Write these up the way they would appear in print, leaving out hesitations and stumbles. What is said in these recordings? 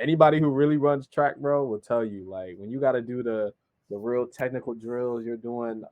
anybody who really runs track, bro, will tell you like when you got to do the real technical drills you're doing.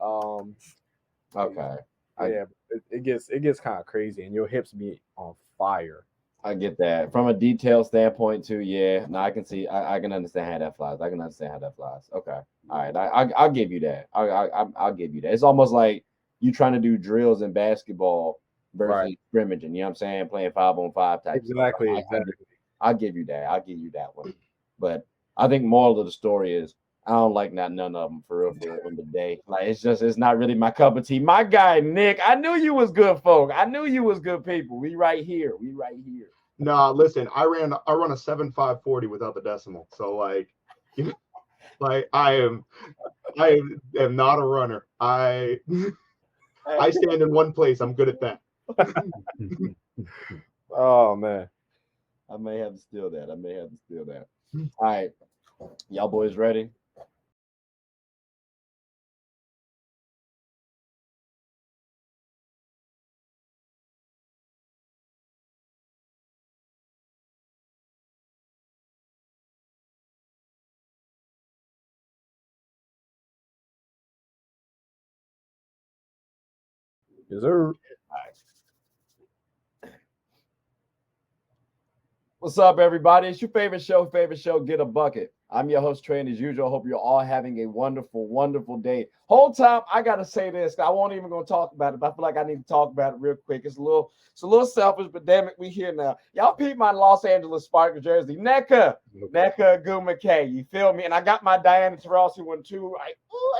Okay. Yeah, it gets kind of crazy, and your hips be on fire. I get that. From a detail standpoint too, yeah. No, I can see I can understand how that flies. I can understand how that flies. Okay. All right. I'll give you that. I'll give you that. It's almost like you trying to do drills in basketball Right. versus scrimmaging. You know what I'm saying? Playing 5-on-5 type stuff. Exactly. Exactly. I'll give you that. I'll give you that one. But I think moral of the story is I don't like not none of them for real for real in the day. Like it's not really my cup of tea. My guy Nick, I knew you was good folk. I knew you was good people. We right here. We right here. Nah, listen, I run a 7.540 without the decimal. So like I am not a runner. I stand in one place. I'm good at that. Oh man. I may have to steal that. I may have to steal that. All right. Y'all boys ready? Yes, sir. All right. What's up, everybody? It's your favorite show, Get a Bucket. I'm your host, Trey, and as usual, hope you're all having a wonderful, wonderful day. Whole time, I gotta say this. I won't even gonna talk about it, but I feel like I need to talk about it real quick. It's a little selfish, but damn it, we here now. Y'all peep my Los Angeles Sparkers jersey, NECA Guma K. You feel me? And I got my Diana Taurasi one too. I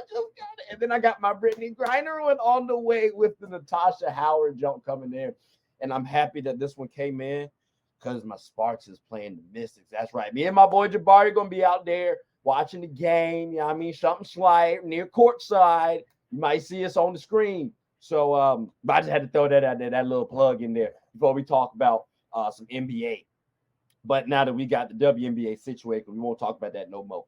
just got it. And then I got my Brittany Griner one on the way with the Natasha Howard jump coming in. And I'm happy that this one came in, because my Sparks is playing the Mystics. That's right. Me and my boy Jabari are going to be out there watching the game. You know what I mean? Something slight near courtside. You might see us on the screen. So but I just had to throw that out there, that little plug in there before we talk about some NBA. But now that we got the WNBA situated, we won't talk about that no more.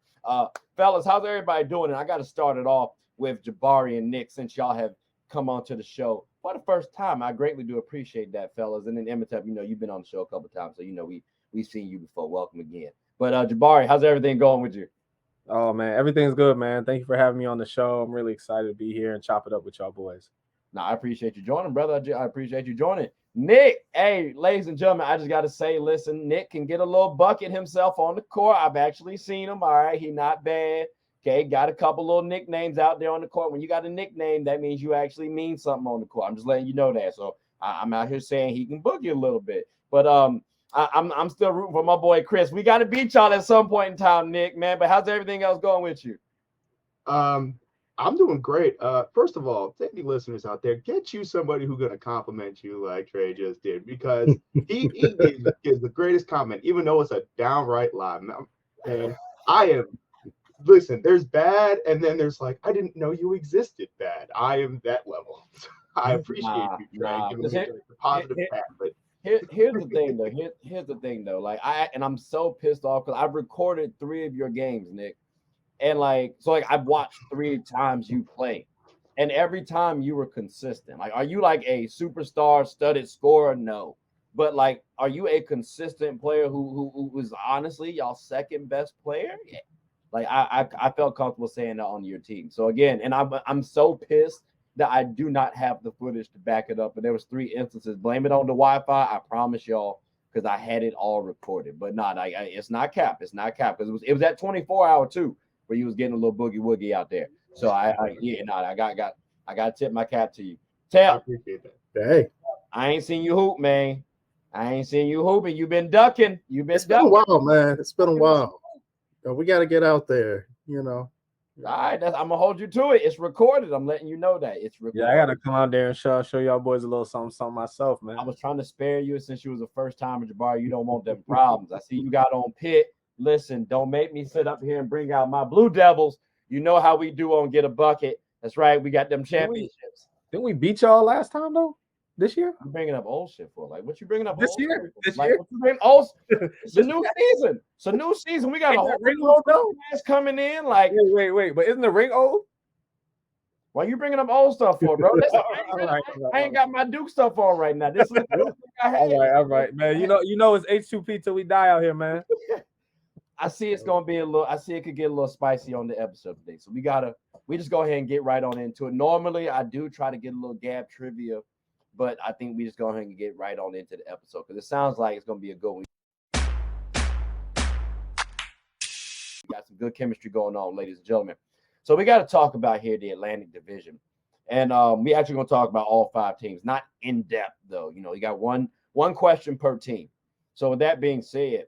Fellas, how's everybody doing? And I got to start it off with Jabari and Nick, since y'all have come onto the show for the first time. I greatly do appreciate that, fellas. And then Emitab, you've been on the show a couple of times, so we've seen you before. Welcome again. But Jabari, how's everything going with you? Oh man, everything's good, man. Thank you for having me on the show. I'm really excited to be here and chop it up with y'all boys. Now, I appreciate you joining, brother. I appreciate you joining. Nick, hey, ladies and gentlemen, I just got to say, listen, Nick can get a little bucket himself on the court. I've actually seen him. All right, he not bad. Okay, got a couple little nicknames out there on the court. When you got a nickname, that means you actually mean something on the court. I'm just letting you know that. So I'm out here saying he can boogie a little bit. But I'm still rooting for my boy Chris. We got to beat y'all at some point in time, Nick, man. But how's everything else going with you? I'm doing great. First of all, to any listeners out there, get you somebody who's gonna compliment you like Trey just did, because he gives the greatest comment, even though it's a downright lie. And I am. Listen, there's bad, and then there's like, I didn't know you existed bad. I am that level. I appreciate you, Trey, giving me the positive path. But here's the thing, though. Here's the thing, though. Like I'm so pissed off because I've recorded 3 of your games, Nick, and I've watched 3 times you play, and every time you were consistent. Like, are you like a superstar studded scorer? No. But like, are you a consistent player who was honestly y'all second best player? Yeah. Like I felt comfortable saying that on your team. So again, and I'm so pissed that I do not have the footage to back it up. And there was 3 instances. Blame it on the Wi-Fi. I promise y'all, because I had it all recorded. But not, it's not cap. It's not cap, because it was at 24-hour too, where you was getting a little boogie woogie out there. So I got to tip my cap to you. I appreciate that. Hey, I ain't seen you hoop, man. I ain't seen you hooping. You've been ducking. It's been a while, man. It's been a while. We got to get out there, All right, I'm gonna hold you to it. It's recorded. I'm letting you know that it's recorded. Yeah, I gotta come out there and show y'all boys a little something myself, man. I was trying to spare you since you was a first timer, Jabari. You don't want them problems. I see you got on Pitt. Listen, don't make me sit up here and bring out my Blue Devils. You know how we do on Get a Bucket. That's right. We got them championships. Didn't we beat y'all last time though? This year? I'm bringing up old shit for. Like, what you bringing up? This year? It's a new season. It's a new season. We got a whole ring old guys coming in. Like, wait. But isn't the ring old? Why you bringing up old stuff for, bro? I ain't got my Duke stuff on right now. This is all right, man. You know it's H2P till we die out here, man. I see it's gonna be a little. I see it could get a little spicy on the episode today. So we just go ahead and get right on into it. Normally, I do try to get a little Gab trivia, but I think we just go ahead and get right on into the episode because it sounds like it's gonna be a good one. Got some good chemistry going on, ladies and gentlemen. So we got to talk about here the Atlantic Division, and we actually gonna talk about all 5 teams, not in depth though. You know, you got one question per team. So with that being said,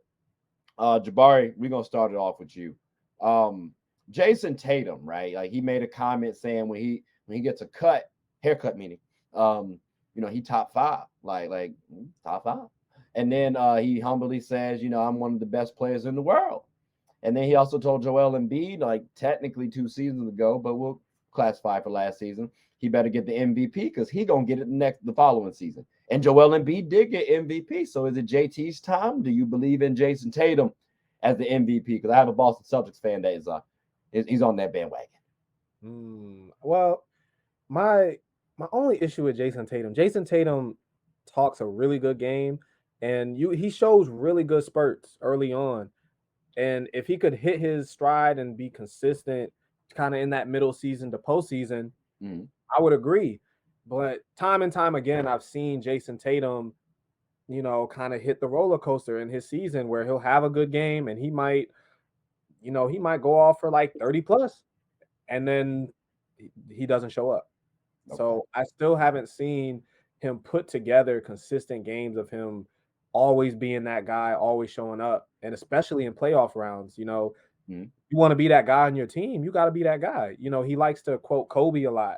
Jabari, we're gonna start it off with you. Jason Tatum, right? Like he made a comment saying when he gets a haircut meaning, you know, he top 5, like top 5. And then he humbly says, you know, I'm one of the best players in the world. And then he also told Joel Embiid, like technically 2 seasons ago, but we'll classify for last season, he better get the MVP because he gonna get it the following season. And Joel Embiid did get MVP. So is it JT's time? Do you believe in Jason Tatum as the MVP? Because I have a Boston Celtics fan that is he's on that bandwagon. Well, my only issue with Jason Tatum talks a really good game, and he shows really good spurts early on. And if he could hit his stride and be consistent, kind of in that middle season to postseason, I would agree. But time and time again, I've seen Jason Tatum, you know, kind of hit the roller coaster in his season where he'll have a good game and he might go off for like 30 plus, and then he doesn't show up. Okay. So I still haven't seen him put together consistent games of him always being that guy, always showing up, and especially in playoff rounds. You know, you want to be that guy on your team, you got to be that guy. You know, he likes to quote Kobe a lot,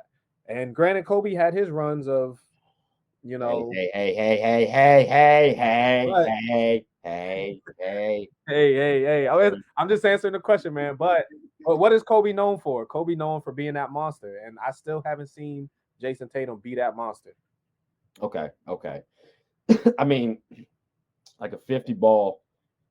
and granted, Kobe had his runs of, you know, hey. I'm just answering the question, man. But what is Kobe known for? Kobe known for being that monster, and I still haven't seen Jason Tatum be that monster. Okay. I mean, like a 50 ball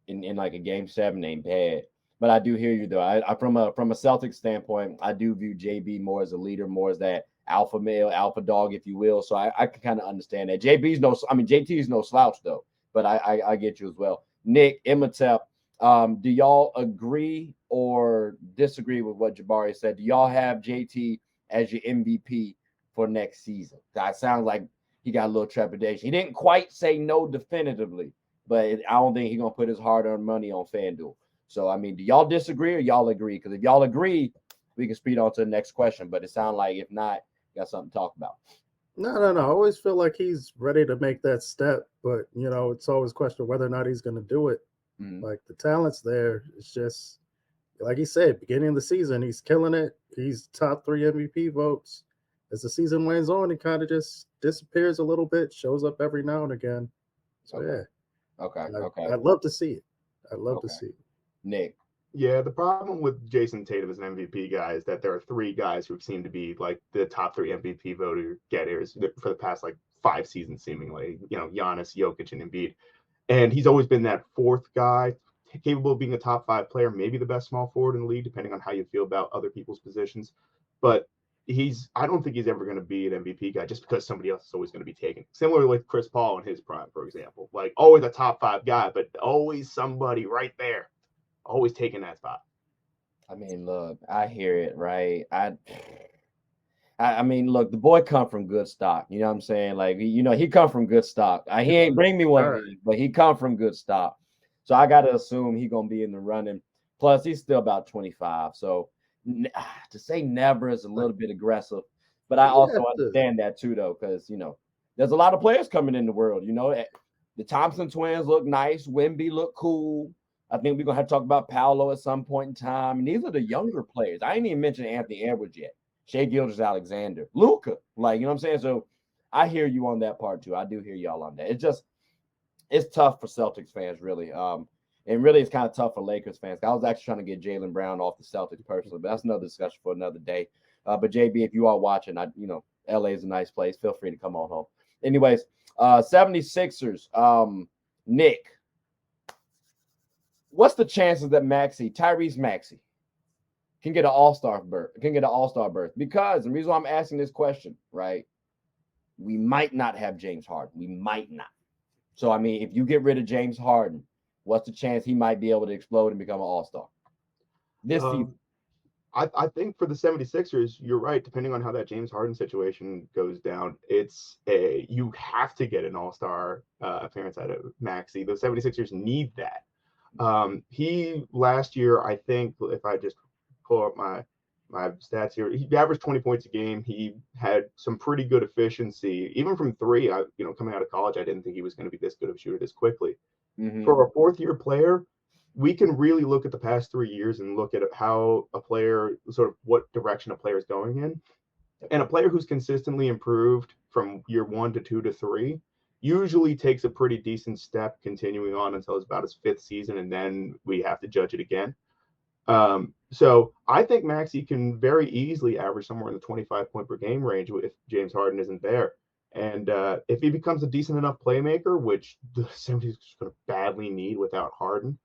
in like a game 7 ain't bad. But I do hear you though. I from a Celtics standpoint, I do view JB more as a leader, more as that alpha male, alpha dog, if you will. So I can kind of understand that. JT's no slouch though, but I get you as well. Nick, Imhotep, do y'all agree or disagree with what Jabari said? Do y'all have JT as your MVP for next season? That sounds like he got a little trepidation. He didn't quite say no definitively, but I don't think he's going to put his hard-earned money on FanDuel. So, I mean, do y'all disagree or y'all agree? Because if y'all agree, we can speed on to the next question. But it sounds like if not, you got something to talk about. No. I always feel like he's ready to make that step. But, you know, it's always a question of whether or not he's going to do it. Like, the talent's there. It's just, like he said, beginning of the season, he's killing it. He's top 3 MVP votes. As the season wanes on, he kind of just disappears a little bit, shows up every now and again. So, yeah. Okay. I'd love to see it. I'd love to see it. Nick. Yeah, the problem with Jason Tatum as an MVP guy is that there are 3 guys who seem to be like the top 3 MVP voter getters for the past like 5 seasons, seemingly. You know, Giannis, Jokic, and Embiid. And he's always been that 4th guy, capable of being a top 5 player, maybe the best small forward in the league, depending on how you feel about other people's positions. But I don't think he's ever going to be an MVP guy just because somebody else is always going to be taken. Similar with Chris Paul in his prime, for example. Like always a top 5 guy, but always somebody right there, always taking that spot. I mean, look, I hear it, right? I mean, look, the boy come from good stock. You know what I'm saying? Like, you know, he come from good stock. He ain't bring me one, but he come from good stock. So I got to assume he going to be in the running. Plus, he's still about 25. So to say never is a little bit aggressive, but I also understand that too, though, because, you know, there's a lot of players coming in the world. You know, the Thompson twins look nice. Wemby look cool. I think we're going to have to talk about Paolo at some point in time. And these are the younger players. I ain't even mentioned Anthony Edwards yet. Shai Gilgeous-Alexander, Luka. Like, you know what I'm saying? So I hear you on that part too. I do hear y'all on that. It's tough for Celtics fans, really. And really, it's kind of tough for Lakers fans. I was actually trying to get Jaylen Brown off the Celtics personally, but that's another discussion for another day. But JB, if you are watching, LA is a nice place. Feel free to come on home. Anyways, 76ers, Nick, what's the chances that Tyrese Maxey can get an all-star berth? Because the reason why I'm asking this question, right? We might not have James Harden. We might not. So, I mean, if you get rid of James Harden, what's the chance he might be able to explode and become an all-star this season? I think for the 76ers, you're right. Depending on how that James Harden situation goes down, you have to get an all-star appearance out of Maxey. The 76ers need that. He last year, I think, if I just pull up my stats here, he averaged 20 points a game. He had some pretty good efficiency, even from three. Coming out of college, I didn't think he was going to be this good of a shooter this quickly. For a fourth-year player, we can really look at the past 3 years and look at how a player, sort of what direction a player is going in. And a player who's consistently improved from year 1 to 2 to 3 usually takes a pretty decent step continuing on until it's about his 5th season, and then we have to judge it again. So I think Maxey can very easily average somewhere in the 25 point per game range if James Harden isn't there. And if he becomes a decent enough playmaker, which the 76ers are going to badly need without Harden,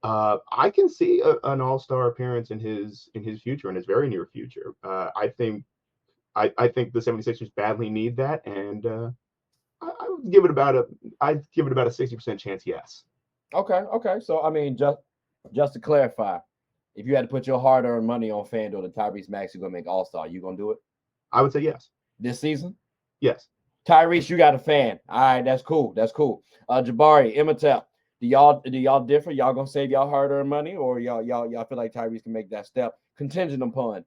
I can see an all-star appearance in his future, in his very near future. I think the 76ers badly need that, and I would give it about a 60% chance, yes. Okay. So I mean, just to clarify, if you had to put your hard-earned money on FanDuel that Tyrese Maxey gonna make all-star, you gonna do it? I would say yes. This season? Yes. Tyrese, you got a fan. All right, that's cool. Jabari, Imhotep, do y'all differ? Y'all gonna save y'all hard-earned money, or y'all feel like Tyrese can make that step contingent upon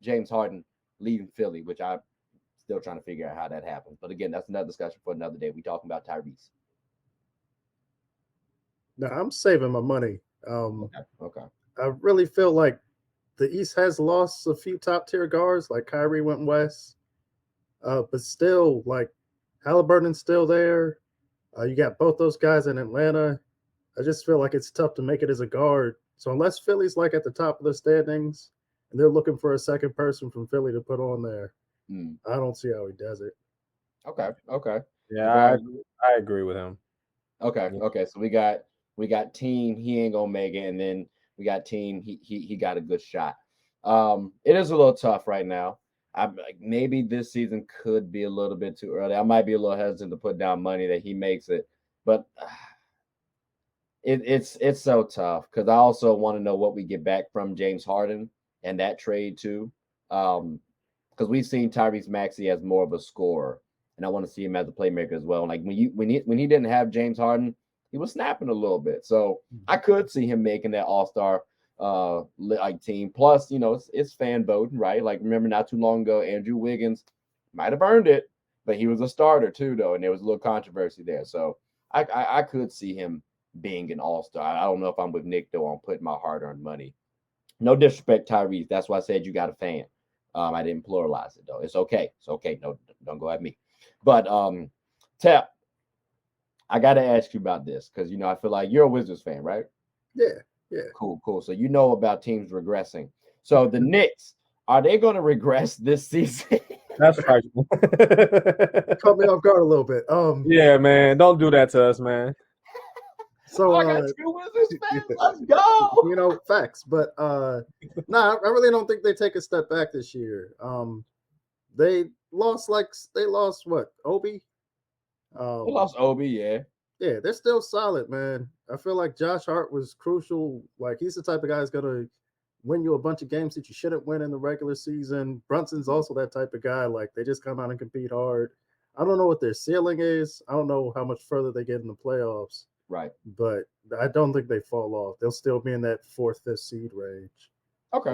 James Harden leaving Philly, which I'm still trying to figure out how that happens. But again, that's another discussion for another day. We talking about Tyrese. No, I'm saving my money. Okay. I really feel like the East has lost a few top tier guards, like Kyrie went west. But still, like Halliburton's still there. You got both those guys in Atlanta. I just feel like it's tough to make it as a guard. So unless Philly's like at the top of the standings and they're looking for a second person from Philly to put on there, I don't see how he does it. Okay. Yeah, I agree with him. Okay. So we got team, he ain't gonna make it, and then we got team, he got a good shot. It is a little tough right now. Maybe this season could be a little bit too early. I might be a little hesitant to put down money that he makes it, but it's so tough because I also want to know what we get back from James Harden and that trade too. Because we've seen Tyrese Maxey as more of a scorer, and I want to see him as a playmaker as well. Like when he didn't have James Harden, he was snapping a little bit. So I could see him making that all-star like team. Plus, it's fan voting, right? Like remember not too long ago, Andrew Wiggins might have earned it, but he was a starter too, though, and there was a little controversy there. So I could see him being an all-star. I don't know if I'm with Nick though on putting my hard-earned money. No disrespect, Tyrese. That's why I said you got a fan. I didn't pluralize it though. It's okay. No, don't go at me. But Tap, I got to ask you about this because I feel like you're a Wizards fan, right? Yeah. Cool. So you know about teams regressing. So the Knicks, are they going to regress this season? That's frightful. Caught me off guard a little bit. Yeah, man, don't do that to us, man. So I got 2 Wizards fans. Let's go. Facts. But I really don't think they take a step back this year. They lost what? Obi? They lost Obi, yeah. Yeah, they're still solid, man. I feel like Josh Hart was crucial. Like he's the type of guy who's gonna win you a bunch of games that you shouldn't win in the regular season. Brunson's also that type of guy. Like they just come out and compete hard. I don't know what their ceiling is. I don't know how much further they get in the playoffs. Right. But I don't think they fall off. They'll still be in that 4th, 5th seed range. Okay.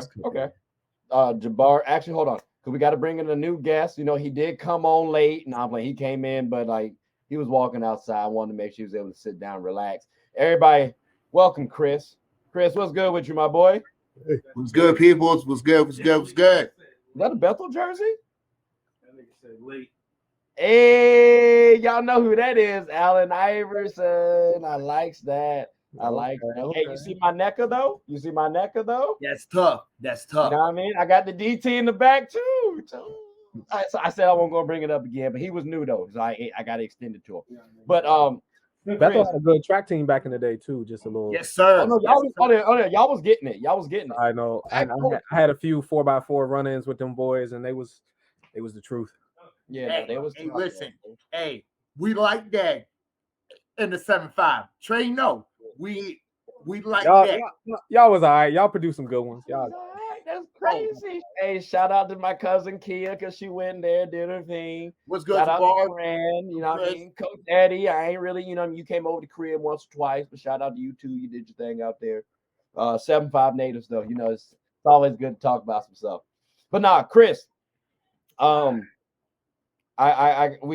Jabbar, actually, hold on. Because we got to bring in a new guest. He did come on late. And I'm like, he came in, but like he was walking outside. I wanted to make sure he was able to sit down and relax. Everybody, welcome, Chris. Chris, what's good with you, my boy? What's good, people? What's good? Is that a Bethel jersey? That nigga said late. Hey, y'all know who that is, Allen Iverson. I likes that. Okay. Hey, you see my NECA though? That's tough. You know what I mean? I got the DT in the back too. I said I wasn't gonna bring it up again, but he was new though, so I got to extend it to him. But Bethel had a good track team back in the day too. Just a little. Yes, sir. Oh, no, y'all was getting it. I know. I had a few 4x4 run-ins with them boys, and it was the truth. Yeah, hey, listen. Hey, we like that in the 7-5. Trey, no. We like Y'all, that. y'all was all right. Y'all produced some good ones. Y'all. That's crazy. Hey, shout out to my cousin Kia because she went there, did her thing. What's good, Shout out Jabbar? to Fran, you know what I mean? Coach Eddie, I ain't really, you came over to the crib once or twice, but shout out to you too. You did your thing out there. 7-5 natives, though. It's always good to talk about some stuff. But nah, Chris, we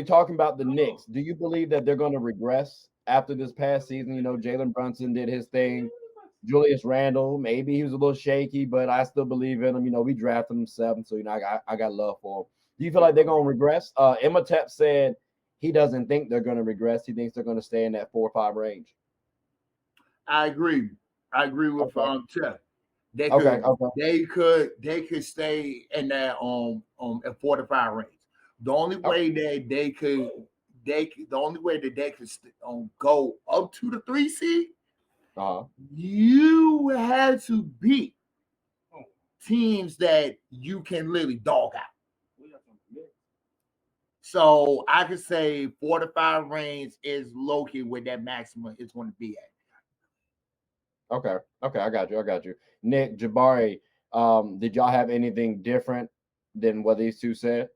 talking about the Knicks. Do you believe that they're going to regress after this past season? Jalen Brunson did his thing. Julius Randle, maybe he was a little shaky, but I still believe in him. We drafted him 7, so I got love for him. Do you feel like they're going to regress? Imhotep said he doesn't think they're going to regress. He thinks they're going to stay in that 4 or 5 range. I agree with Tep. They could stay in that at 4 to 5 range. The only way that they could go up to the 3 seed. You had to beat teams that you can literally dog out. So I could say 4 to 5 range is low-key where that maximum is going to be at. Okay, I got you. Nick, Jabari, did y'all have anything different than what these two said?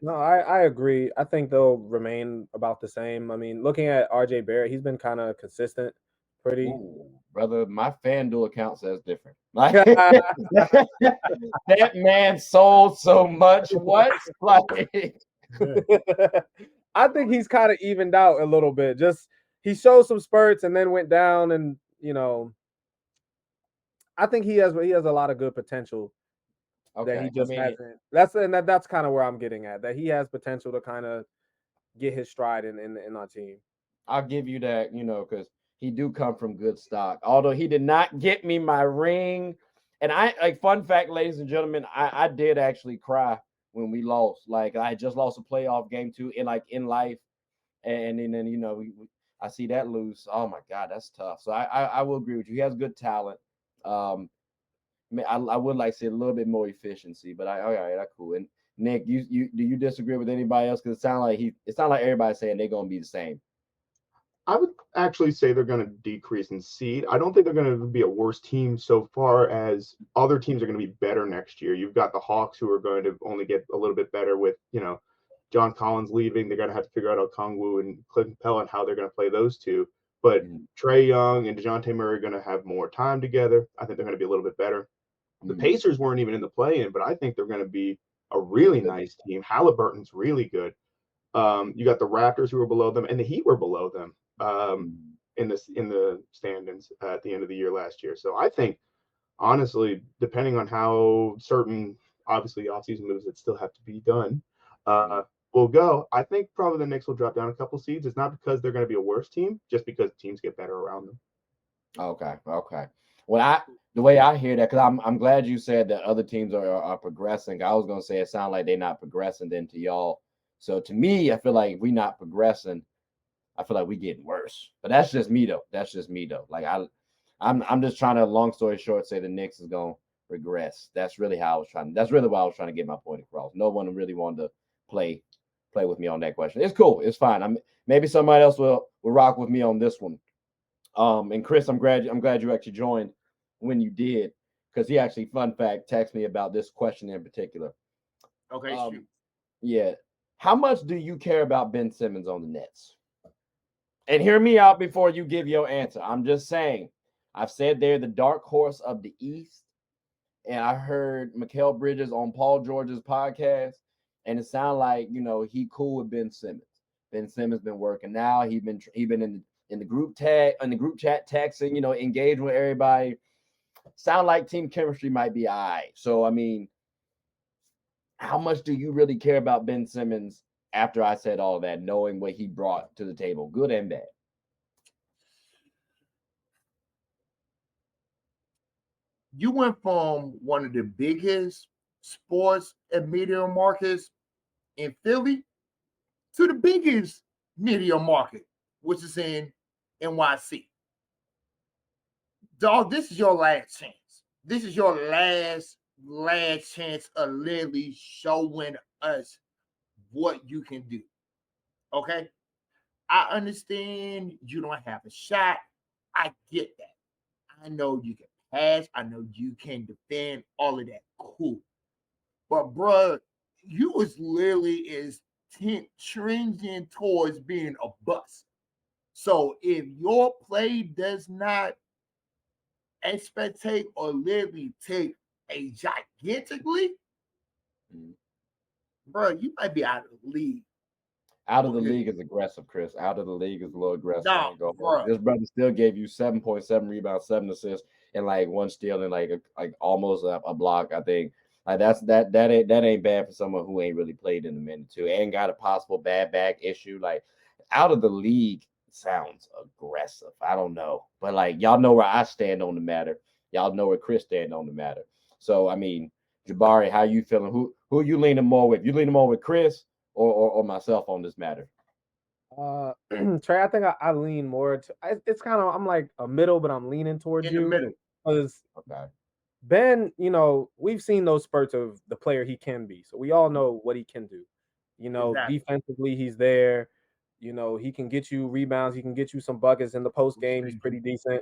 No, I agree. I think they'll remain about the same. I mean, looking at RJ Barrett, he's been kind of consistent. Pretty. Ooh, brother, my FanDuel account says different. That man sold so much. What? I think he's kind of evened out a little bit. Just he showed some spurts and then went down, and I think he has a lot of good potential that he just hasn't. That's kind of where I'm getting at. That he has potential to kind of get his stride in our team. I'll give you that, because he do come from good stock. Although he did not get me my ring. And fun fact, ladies and gentlemen, I did actually cry when we lost. Like I just lost a playoff game too in life. And then, I see that lose. Oh my God, that's tough. So I will agree with you. He has good talent. I would like to see a little bit more efficiency, but all right, that's cool. And Nick, do you disagree with anybody else? Because it sounds like everybody's saying they're gonna be the same. I would actually say they're going to decrease in seed. I don't think they're going to be a worse team so far as other teams are going to be better next year. You've got the Hawks who are going to only get a little bit better with, John Collins leaving. They're going to have to figure out Okongwu and Clint Capella and how they're going to play those two. But Trae Young and DeJounte Murray are going to have more time together. I think they're going to be a little bit better. The Pacers weren't even in the play-in, but I think they're going to be a really nice team. Halliburton's really good. You got the Raptors who were below them, and the Heat were below them in the standings at the end of the year last year. So I think, honestly, depending on how certain, obviously, offseason moves that still have to be done will go, I think probably the Knicks will drop down a couple seeds. It's not because they're going to be a worse team, just because teams get better around them. Okay. Well, the way I hear that, because I'm glad you said that other teams are progressing. I was going to say it sounds like they're not progressing then to y'all. So to me, I feel like if we're not progressing, I feel like we're getting worse. But that's just me though. Like I'm just trying to, long story short, say the Knicks is going to regress. That's really why I was trying to get my point across. No one really wanted to play with me on that question. It's cool. It's fine. Maybe somebody else will rock with me on this one. And Chris, I'm glad you actually joined when you did, because he actually, fun fact, texted me about this question in particular. Okay, shoot. Yeah. How much do you care about Ben Simmons on the Nets? And hear me out before you give your answer. I'm just saying, I've said they're the dark horse of the East. And I heard Mikal Bridges on Paul George's podcast, and it sounded like, he cool with Ben Simmons. Ben Simmons been working now. He been in the group chat texting, engaging with everybody. Sound like team chemistry might be all right. So, I mean, how much do you really care about Ben Simmons after I said all that, knowing what he brought to the table, good and bad? You went from one of the biggest sports and media markets in Philly to the biggest media market, which is in NYC. Dog, this is your last chance. This is your last chance of literally showing us what you can do. Okay? I understand you don't have a shot. I get that. I know you can pass. I know you can defend. All of that, cool. But bruh, you was literally is trending towards being a bust. So if your play does not expectate or literally take a gigantic leap, bro, you might be out of the league. Out of the league is aggressive, Chris. Out of the league is a little aggressive. No, bro. This brother still gave you 7.7 rebounds, 7 assists, and like 1 steal and like almost a block. I think like that ain't bad for someone who ain't really played in a minute too, and got a possible bad back issue. Like out of the league sounds aggressive. I don't know, but like y'all know where I stand on the matter. Y'all know where Chris stand on the matter. So I mean, Jabari, how you feeling? Who are you leaning more with? You leaning more with Chris? Or myself on this matter? Trey, I think I lean more to. It's kind of I'm like a middle, but I'm leaning towards In you the middle. because Okay. Ben, we've seen those spurts of the player he can be, so we all know what he can do. Exactly. Defensively, he's there. He can get you rebounds. He can get you some buckets in the post game. He's pretty decent.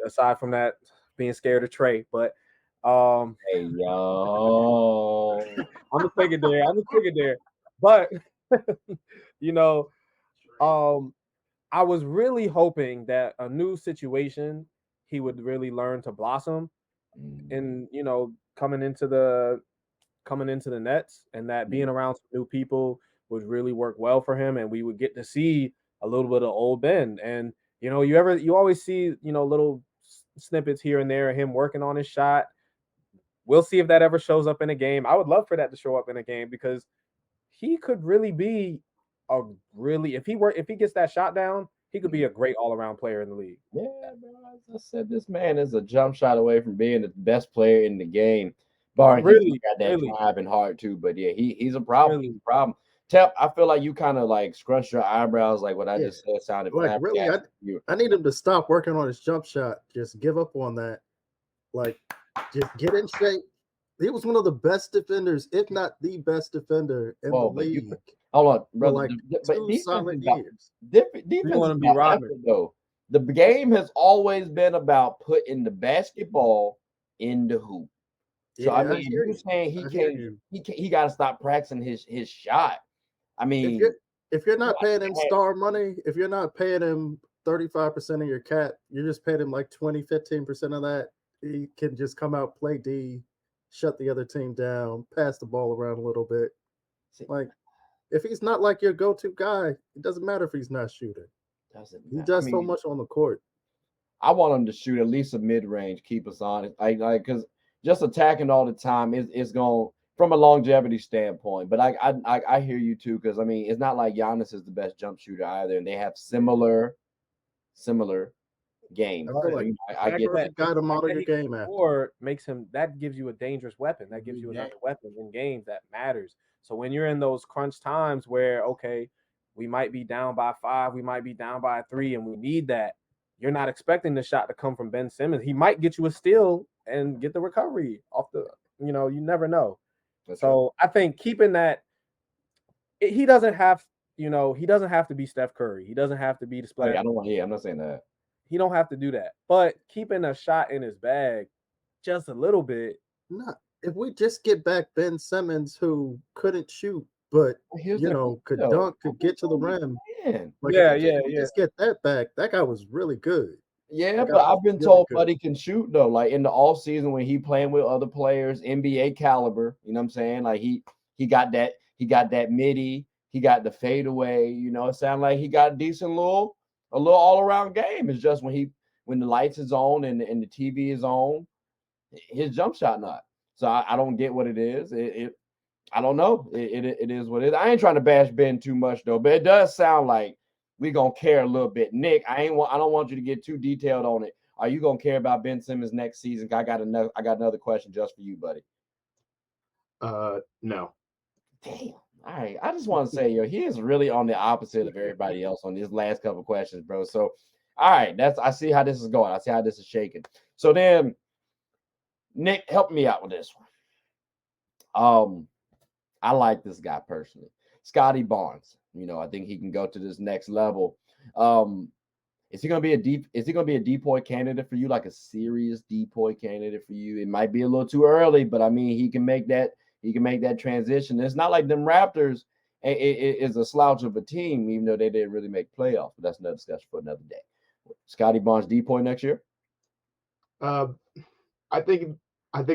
Aside from that, being scared of Trey, but hey yo, I'm gonna take it there. But I was really hoping that a new situation he would really learn to blossom and coming into the Nets, and that being around some new people would really work well for him, and we would get to see a little bit of old Ben. And you always see little snippets here and there of him working on his shot. We'll see if that ever shows up in a game. I would love for that to show up in a game because he could really be if he gets that shot down, he could be a great all-around player in the league. Yeah, bro. As I said, this man is a jump shot away from being the best player in the game. Barring he's got that drive and heart too, but yeah, he's a problem. He's a problem. Tep, I feel like you kind of like scrunched your eyebrows, like what I just said sounded like really. I need him to stop working on his jump shot. Just give up on that. Like, just get in shape. He was one of the best defenders, if not the best defender in the league. Hold on, brother. Like but 2 solid years. Defense want to be Robin though. The game has always been about putting the basketball in the hoop. So I mean, you're saying he got to stop practicing his shot. I mean, if you're not paying him star money, if you're not paying him 35% of your cap, you're just paying him like 15% of that. He can just come out, play D, shut the other team down, pass the ball around a little bit. Like, if he's not like your go-to guy, it doesn't matter if he's not shooting. He does so much on the court. I want him to shoot at least a mid-range, keep us honest. Because just attacking all the time is going from a longevity standpoint. But I hear you too, because I mean it's not like Giannis is the best jump shooter either, and they have similar games. I feel like I get that. Got to model your game after. Or makes him that gives you a dangerous weapon. That gives you another weapon in games that matters. So when you're in those crunch times where we might be down by 5, we might be down by 3, and we need that. You're not expecting the shot to come from Ben Simmons. He might get you a steal and get the recovery off the. You never know. That's so right. I think keeping that. He doesn't have. He doesn't have to be Steph Curry. He doesn't have to be the splash. I'm not saying that. He don't have to do that. But keeping a shot in his bag just a little bit. Not if we just get back Ben Simmons, who couldn't shoot, but could dunk, could get to the rim. Like, just get that back. That guy was really good. Yeah, but I've been told Buddy can shoot though. Like in the off season when he playing with other players, NBA caliber. You know what I'm saying? Like he got that midi, he got the fadeaway. It sounded like he got a decent little all around game. It's just when the lights is on and the TV is on, his jump shot not. So I don't get what it is. I don't know. It is what it is. I ain't trying to bash Ben too much though, but it does sound like we gonna care a little bit. Nick, I don't want you to get too detailed on it. Are you gonna care about Ben Simmons next season? I got another question just for you, buddy. No. Damn. All right. I just want to say, he is really on the opposite of everybody else on these last couple of questions, bro. So, all right, I see how this is going. I see how this is shaking. So then, Nick, help me out with this one. I like this guy personally, Scotty Barnes. I think he can go to this next level. Is he gonna be a decoy candidate for you, like a serious decoy candidate for you? It might be a little too early, but I mean, he can make that transition. It's not like them Raptors is a slouch of a team, even though they didn't really make playoffs. But that's another discussion for another day. Scotty Barnes decoy next year. I think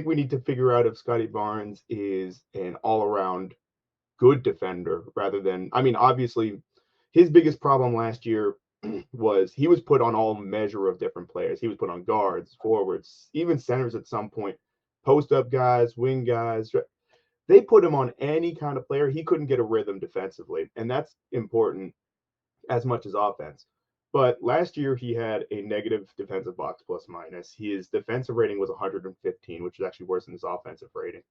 we need to figure out if Scotty Barnes is an all-around good defender rather than. I mean, obviously, his biggest problem last year was he was put on all measure of different players. He was put on guards, forwards, even centers at some point, post-up guys, wing guys. They put him on any kind of player. He couldn't get a rhythm defensively, and that's important as much as offense. But last year he had a negative defensive box plus minus. His defensive rating was 115, which is actually worse than his offensive rating.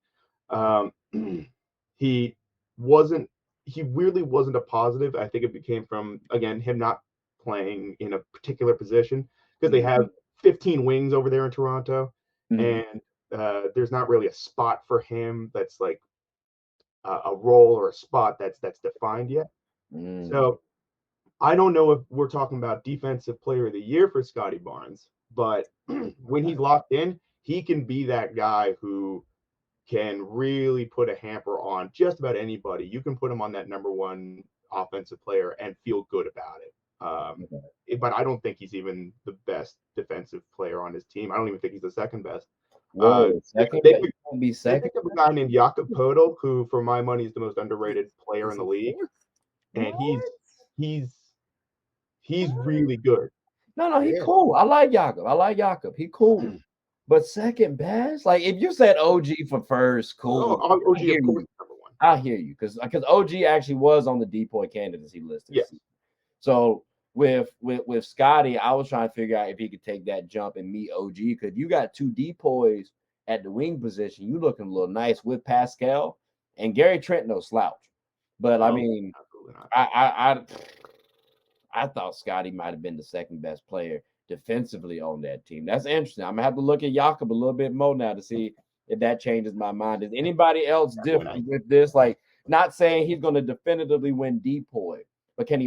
He weirdly wasn't a positive. I think it became from, again, him not playing in a particular position because they have 15 wings over there in Toronto, and there's not really a spot for him that's like a role or a spot that's defined yet. So I don't know if we're talking about defensive player of the year for Scotty Barnes, but when he's locked in, he can be that guy who can really put a hamper on just about anybody. You can put him on that number one offensive player and feel good about it. But I don't think he's even the best defensive player on his team. I don't even think he's the second best. They picked up a guy named GABPod, who, for my money, is the most underrated player in the league, and he's really good. No, he's cool. I like Jakob. He cool. But second best, like if you said OG for first, cool. OG, of course, number one. I hear you because OG actually was on the decoy candidacy list. Yes. So with Scotty, I was trying to figure out if he could take that jump and meet OG because you got two decoys at the wing position. You looking a little nice with Pascal and Gary Trent, no slouch. But I mean, I thought Scotty might have been the second best player defensively on that team. That's interesting. I'm gonna have to look at Jakob a little bit more now to see if that changes my mind. Is anybody else different with this? Like, not saying he's going to definitively win decoy, but can he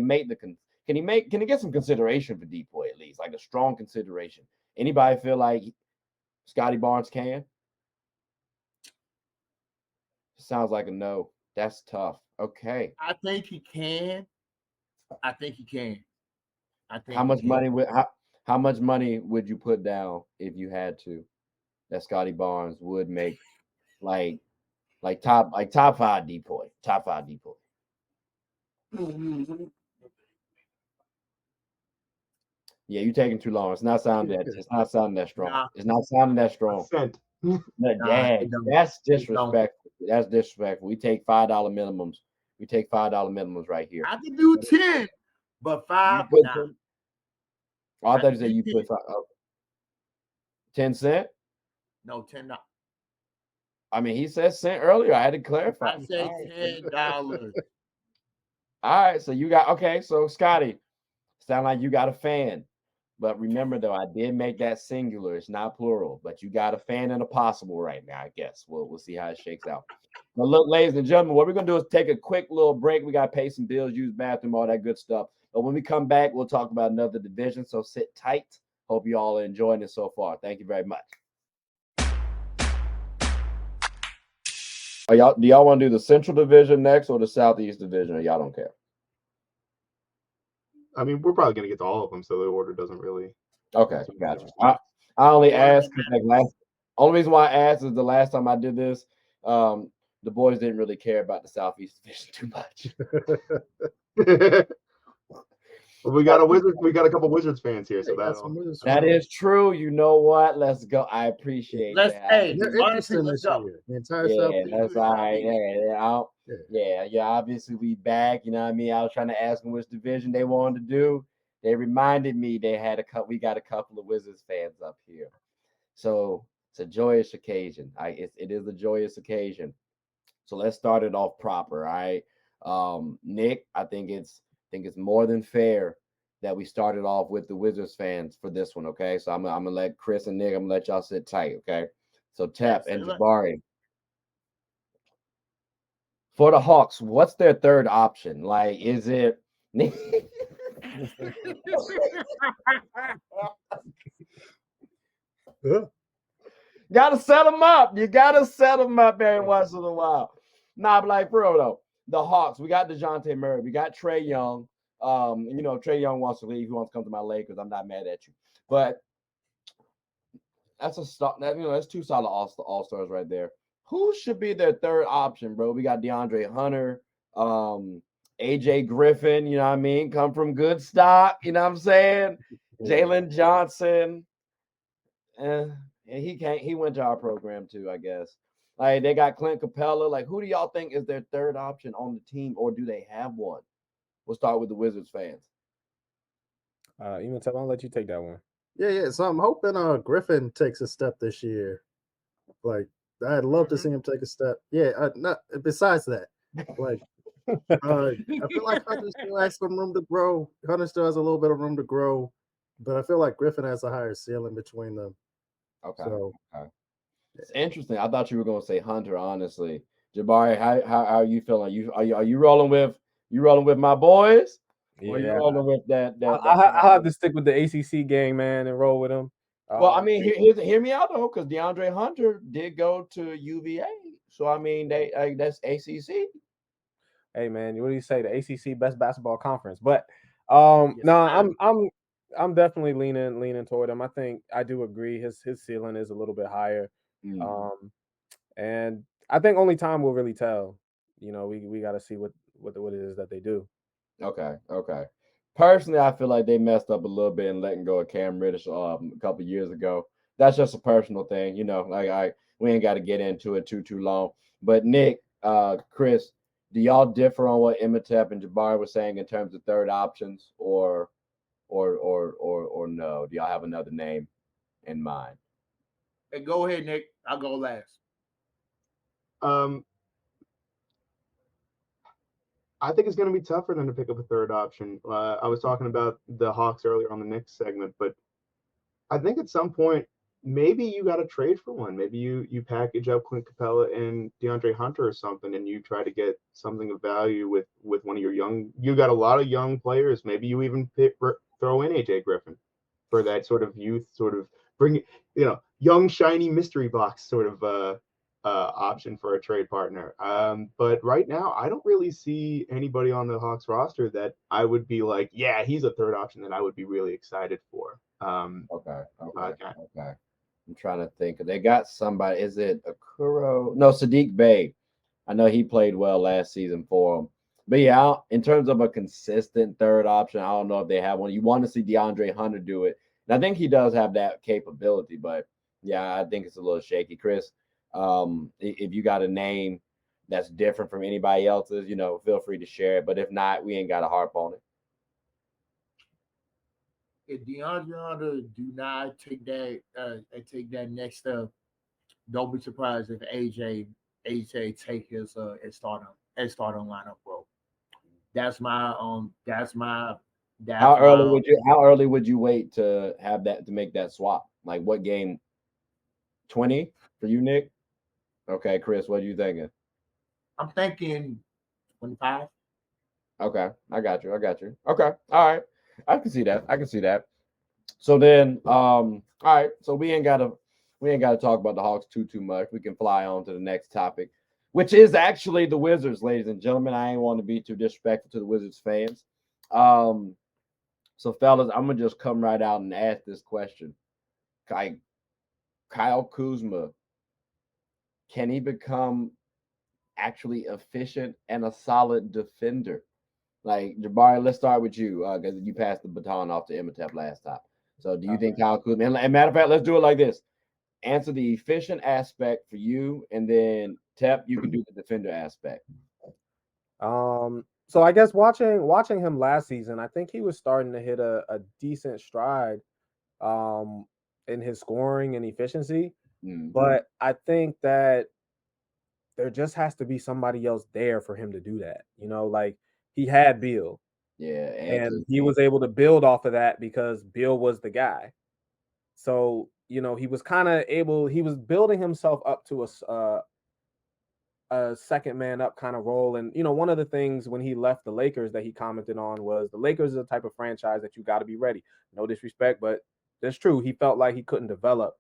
get some consideration for decoy at least, like a strong consideration? Anybody feel like Scotty Barnes can? Sounds like a no. That's tough. Okay. I think he can. How much money would you put down if you had to that Scotty Barnes would make like top 5 decoy? Top 5 decoy. Yeah, you taking too long. It's not sounding that strong. Nah. It's not sounding that strong. That's disrespectful. That's disrespectful. We take $5 minimums. Right here. I can do 10, but 5. Oh, I thought you said you put 10 cent. No, 10. I mean, he said cent earlier. I had to clarify. I said $10. All right, so you got okay. So Scotty, sound like you got a fan, but remember though, I did make that singular. It's not plural, but you got a fan and a possible right now. I guess we'll see how it shakes out. Now, look, ladies and gentlemen, what we're gonna do is take a quick little break. We gotta pay some bills, use bathroom, all that good stuff. But when we come back, we'll talk about another division. So sit tight. Hope you all are enjoying it so far. Thank you very much. Do y'all want to do the Central Division next or the Southeast Division, or y'all don't care? I mean, we're probably gonna get to all of them, so the order doesn't really. Okay, gotcha. I only asked because only reason why I asked is the last time I did this, the boys didn't really care about the Southeast Division too much. Well, we got a couple Wizards fans here, so that is true. You know what? Let's go. I appreciate that. Hey, they're interesting this year. The entire Southeast. That's all right. Yeah. Obviously, we back. You know what I mean? I was trying to ask them which division they wanted to do. They reminded me we got a couple of Wizards fans up here, so it's a joyous occasion. It is a joyous occasion. So let's start it off proper. All right, Nick. I think it's more than fair that we started off with the Wizards fans for this one, okay? So I'm gonna let Chris and Nick, I'm gonna let y'all sit tight, okay? So Tep and Jabari. For the Hawks, what's their third option? Like, is it Gotta set them up. You gotta set them up every once in a while. Nah, but like for real though, the Hawks. We got DeJounte Murray. We got Trae Young. Trae Young wants to leave. He wants to come to my Lakers. I'm not mad at you, but that's a start. That's two solid all stars right there. Who should be their third option, bro? We got DeAndre Hunter, AJ Griffin. You know what I mean? Come from good stock. You know what I'm saying? Jalen Johnson. And he went to our program too, I guess. Like they got Clint Capella. Like, who do y'all think is their third option on the team, or do they have one? We'll start with the Wizards fans. I'll let you take that one. Yeah. So I'm hoping Griffin takes a step this year. Like, I'd love to see him take a step. Yeah, not besides that. Like, I feel like Hunter still has some room to grow. Hunter still has a little bit of room to grow, but I feel like Griffin has a higher ceiling between them. Okay. So, okay. It's interesting. I thought you were going to say Hunter. Honestly, Jabari, how are you feeling? Are you rolling with my boys? Or you rolling with that? I'll have to stick with the ACC gang, man, and roll with them. Well, I mean, hear me out though, because DeAndre Hunter did go to UVA, so I mean, that's ACC. Hey, man, what do you say? The ACC best basketball conference, but I'm definitely leaning toward him. I think I do agree. His ceiling is a little bit higher, and I think only time will really tell. We got to see what it is that they do. Okay. Personally, I feel like they messed up a little bit in letting go of Cam Reddish a couple years ago. That's just a personal thing, we ain't got to get into it too long. But Nick, Chris, do y'all differ on what Imhotep and Jabari were saying in terms of third options, or no? Do y'all have another name in mind? Hey, go ahead, Nick. I'll go last. I think it's going to be tough for them to pick up a third option. I was talking about the Hawks earlier on the Knicks segment, but I think at some point, maybe you got to trade for one. Maybe you package up Clint Capella and DeAndre Hunter or something, and you try to get something of value with one of your young. You got a lot of young players. Maybe you even throw in AJ Griffin for that sort of youth, sort of bring young shiny mystery box sort of option for a trade partner. But right now, I don't really see anybody on the Hawks roster that I would be like, yeah, he's a third option that I would be really excited for. Okay. I'm trying to think. They got somebody. Is it Okoro? No, Sadiq Bey. I know he played well last season for them. But yeah, in terms of a consistent third option, I don't know if they have one. You want to see DeAndre Hunter do it. And I think he does have that capability. But yeah, I think it's a little shaky. Chris, if you got a name that's different from anybody else's, feel free to share it. But if not, we ain't got to harp on it. If DeAndre Hunter do not take that next step, don't be surprised if AJ take his starting lineup role. That's my How early would you wait to have that, to make that swap? Like what game? 20 for you, Nick? Okay, Chris, what are you thinking? I'm thinking 25. Okay, I got you. Okay, all right. I can see that. So then, all right. So we ain't gotta talk about the Hawks too much. We can fly on to the next topic, which is actually the Wizards, ladies and gentlemen. I ain't want to be too disrespectful to the Wizards fans. So fellas, I'm gonna just come right out and ask this question. Kyle Kuzma, can he become actually efficient and a solid defender? Like, Jabari, let's start with you, because you passed the baton off to Imhotep last time. So do you think Kyle Kuzma, and matter of fact, let's do it like this. Answer the efficient aspect for you, and then Tep, you can do the defender aspect. So I guess watching him last season, I think he was starting to hit a decent stride in his scoring and efficiency. But I think that there just has to be somebody else there for him to do that. Like he had Beal. Yeah. And he was able to build off of that because Beal was the guy. So, he was kind of he was building himself up to a second man up kind of role. And one of the things when he left the Lakers that he commented on was the Lakers is the type of franchise that you got to be ready. No disrespect, but that's true. He felt like he couldn't develop.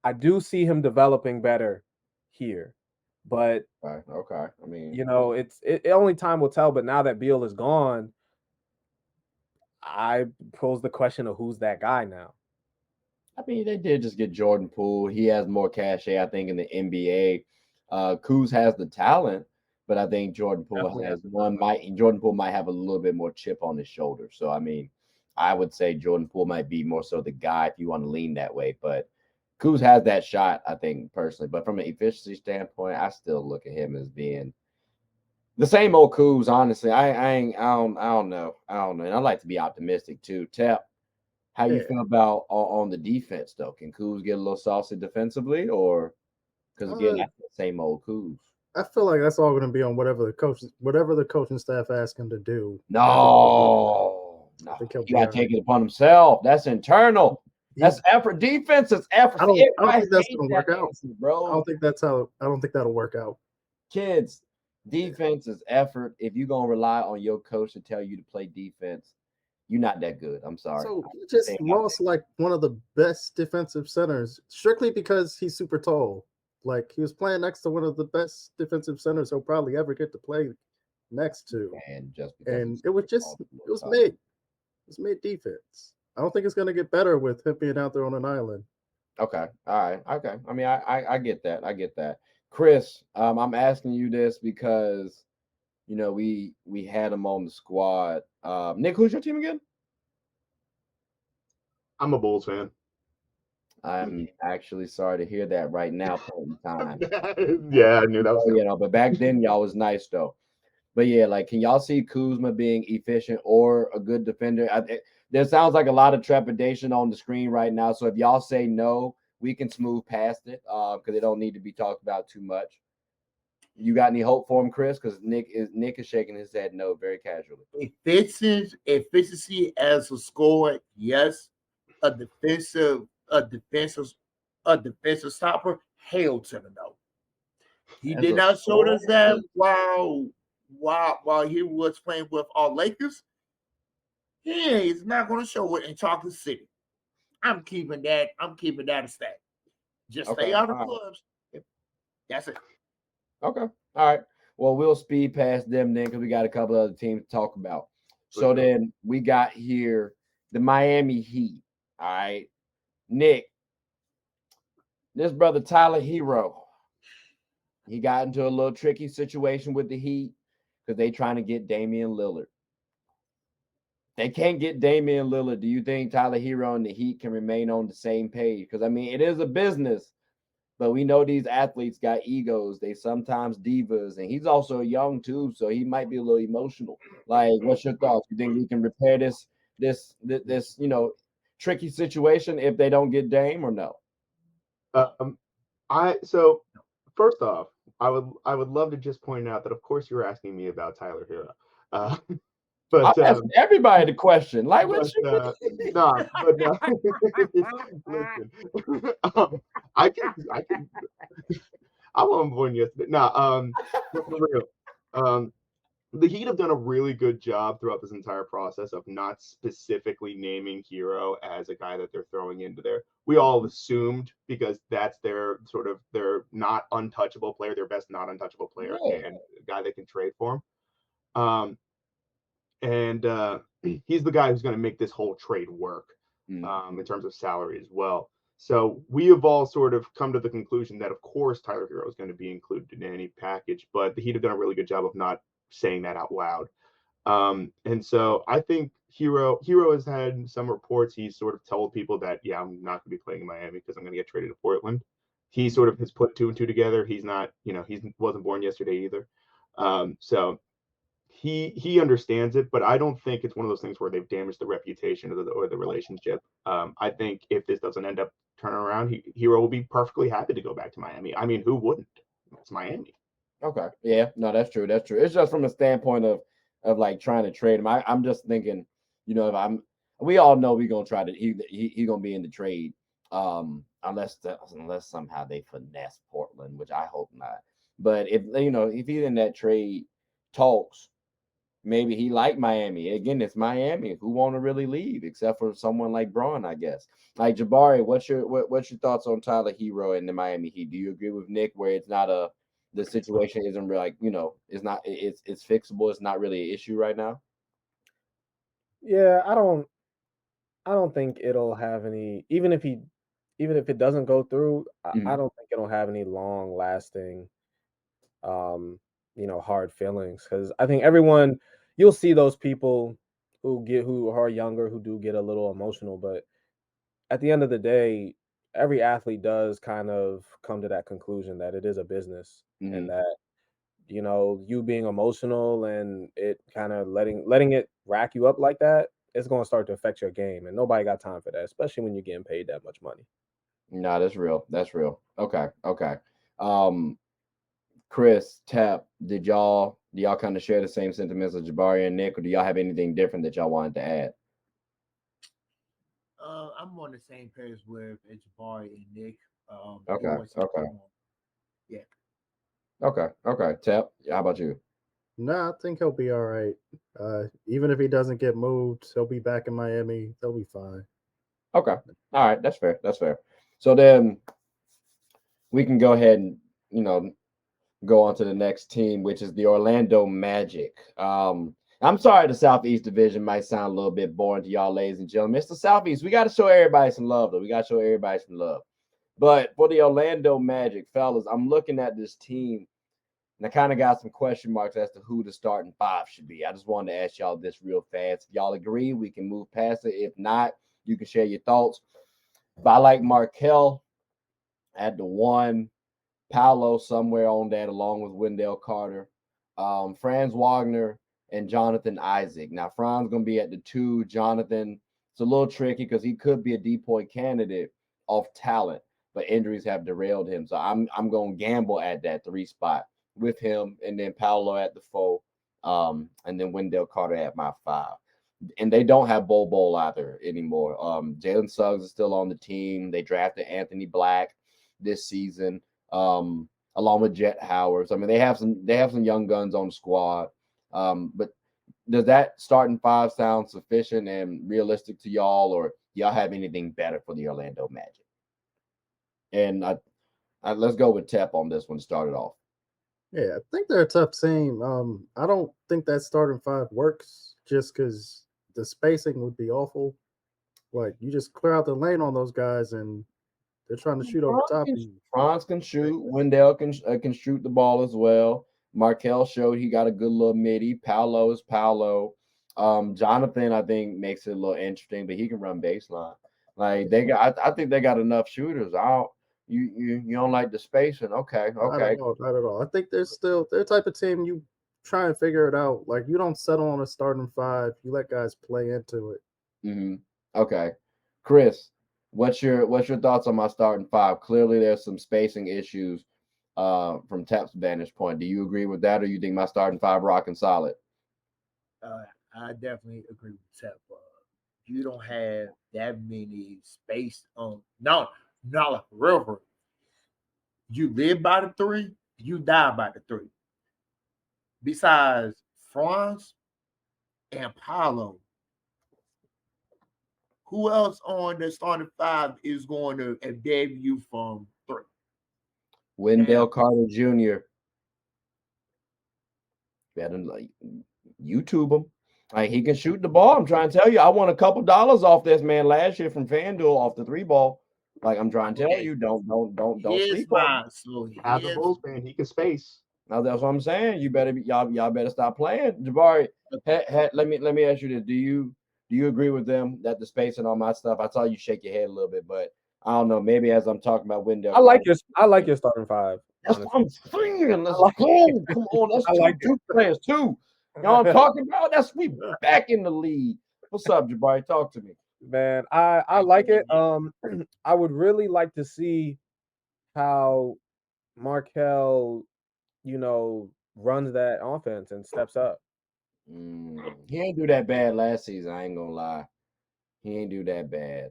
I do see him developing better here, but Okay. I mean, it's only time will tell. But now that Beal is gone, I pose the question of who's that guy now. I mean, they did just get Jordan Poole. He has more cachet, I think, in the NBA. Kuz has the talent, but I think Jordan Poole Jordan Poole might have a little bit more chip on his shoulder. So I mean, I would say Jordan Poole might be more so the guy if you want to lean that way. But Kuz has that shot, I think, personally. But from an efficiency standpoint, I still look at him as being the same old Kuz. Honestly, I don't know. And I like to be optimistic too. Tap. How you feel about on the defense though? Can Kuz get a little saucy defensively, or because again, that's the same old Kuz? I feel like that's all going to be on whatever the coaching staff asks him to do. No, he got to take it upon himself. That's internal. That's effort. Defense is effort. I don't think that's going to work out, bro. I don't think that'll work out. Kids, defense is effort. If you're gonna rely on your coach to tell you to play defense, you're not that good. I'm sorry. So he just lost like one of the best defensive centers strictly because he's super tall. Like he was playing next to one of the best defensive centers he'll probably ever get to play next to. And it was mid defense. I don't think it's gonna get better with him being out there on an island. Okay. All right. Okay. I mean, I get that. I get that. Chris, I'm asking you this because we had him on the squad. Nick, who's your team again? I'm a Bulls fan. I'm actually sorry to hear that right now. Point in time. Yeah, I knew that was but back then y'all was nice though. But yeah, like, can y'all see Kuzma being efficient or a good defender? There sounds like a lot of trepidation on the screen right now. So if y'all say no, we can smooth past it because it don't need to be talked about too much. You got any hope for him, Chris? Because Nick is shaking his head no very casually. Efficiency as a scorer, yes. A defensive stopper, hell to the no. He did not show us that while he was playing with our Lakers. He's not going to show it in Chocolate City. I'm keeping that a stat. Just stay out of clubs. That's it. Okay. All right. Well, we'll speed past them then because we got a couple other teams to talk about. So then we got here the Miami Heat. All right. Nick, this brother Tyler Hero, he got into a little tricky situation with the Heat because they trying to get Damian Lillard. They can't get Damian Lillard. Do you think Tyler Hero and the Heat can remain on the same page? Because, I mean, it is a business, but we know these athletes got egos. They sometimes divas, and he's also young too, so he might be a little emotional. Like, what's your thoughts? You think we can repair this tricky situation if they don't get Dame or no? So first off, I would love to just point out that of course you're asking me about Tyler Hero. But I'm asking everybody the question. Like, what you no. Listen, I can. I wasn't born yesterday. For real. The Heat have done a really good job throughout this entire process of not specifically naming Hero as a guy that they're throwing into there. We all assumed because that's their not untouchable player, their best not untouchable player, and a guy they can trade for him. And he's the guy who's going to make this whole trade work in terms of salary as well. So we have all sort of come to the conclusion that, of course, Tyler Hero is going to be included in any package, but the Heat have done a really good job of not saying that out loud. And so I think Hero has had some reports. He's sort of told people that, yeah, I'm not going to be playing in Miami because I'm going to get traded to Portland. He sort of has put two and two together. He's not, he wasn't born yesterday either. So he understands it, but I don't think it's one of those things where they've damaged the reputation or the relationship. I think if this doesn't end up turning around, Hero will be perfectly happy to go back to Miami. I mean, who wouldn't? It's Miami. Okay. Yeah, no, that's true. That's true. It's just from a standpoint of like trying to trade him. I'm just thinking, we all know we're gonna try to he gonna be in the trade. Unless somehow they finesse Portland, which I hope not. But if he's in that trade talks, maybe he like Miami. Again, it's Miami. Who want to really leave except for someone like Braun, I guess. Like Jabari, what's your thoughts on Tyler Hero and the Miami Heat? Do you agree with Nick where it's not the situation isn't really like, it's fixable, it's not really an issue right now? Yeah, I don't think it'll have any, even if it doesn't go through, I Mhm. don't think it'll have any long lasting um, hard feelings, because I think you'll see those people who are younger who do get a little emotional, but at the end of the day, every athlete does kind of come to that conclusion that it is a business, and Mhm. that you being emotional and it kind of letting it rack you up like that, it's going to start to affect your game, and nobody got time for that, especially when you're getting paid that much money. No, that's real. That's real. Okay. Okay. Um, Chris, Tap, do y'all kind of share the same sentiments as Jabari and Nick, or do y'all have anything different that y'all wanted to add? I'm on the same page with Jabari and Nick. Their Okay. voices Okay. on. Yeah. Okay. Okay. Tap, how about you? No, I think he'll be all right. Even if he doesn't get moved, he'll be back in Miami. They'll be fine. Okay. All right. That's fair. That's fair. So then we can go ahead and, you know, go on to the next team, which is the Orlando Magic. I'm sorry the Southeast Division might sound a little bit boring to y'all, ladies and gentlemen. It's the Southeast. We got to show everybody some love, though. We got to show everybody some love. But for the Orlando Magic, fellas, I'm looking at this team, and I kind of got some question marks as to who the starting five should be. I just wanted to ask y'all this real fast. If y'all agree, we can move past it. If not, you can share your thoughts. But I like Markel at the one. Paolo somewhere on that, along with Wendell Carter, Franz Wagner, and Jonathan Isaac. Now, Franz going to be at the two. Jonathan, it's a little tricky because he could be a DPOY candidate off talent, but injuries have derailed him. So I'm going to gamble at that three spot with him, and then Paolo at the four, and then Wendell Carter at my five. And they don't have Bol either anymore. Jalen Suggs is still on the team. They drafted Anthony Black this season, along with Jet Howard. So, I mean, they have some young guns on the squad. But does that starting five sound sufficient and realistic to y'all, or do y'all have anything better for the Orlando Magic? And let's go with Tep on this one to start it off. Yeah, I think they're a tough team. I don't think that starting five works just because the spacing would be awful. Like you just clear out the lane on those guys, and they're trying to shoot over top of you. Franz can shoot. Wendell can shoot the ball as well. Markel showed he got a good little midi. Paolo is Paolo. Jonathan, I think, makes it a little interesting, but he can run baseline. Like I think they got enough shooters. You don't like the spacing? Okay, Not at okay. all. Not at all. I think they're the type of team you try and figure it out. Like you don't settle on a starting five. You let guys play into it. Mm-hmm. Okay, Chris, what's your thoughts on my starting five? Clearly, there's some spacing issues from Tap's vantage point. Do you agree with that, or you think my starting five rocking solid? I definitely agree with Tep. You don't have that many space on. No, no, for real, for real. You live by the three, you die by the three. Besides Franz and Paulo, who else on the starting five is going to debut from three? Wendell Now, Carter Jr. Better like YouTube him. Like he can shoot the ball. I'm trying to tell you, I won a couple dollars off this man last year from FanDuel off the three ball. Like I'm trying to tell okay, you, don't here's sleep on him. my so As a here's Bulls fan, he can space. Now that's what I'm saying. You better be y'all better stop playing. Jabari, let me ask you this. Do you agree with them that the space and all my stuff? I saw you shake your head a little bit, but I don't know. Maybe as I'm talking about Wendell Carter. I like your starting five, That's what honestly. I'm saying. I Let's like go. Come on, that's I two like it. two players too. You know what I'm talking about? That's we back in the league. What's up, Jabari? Talk to me. Man, I like it. I would really like to see how Markel, runs that offense and steps up. He ain't do that bad last season. I ain't gonna lie. He ain't do that bad.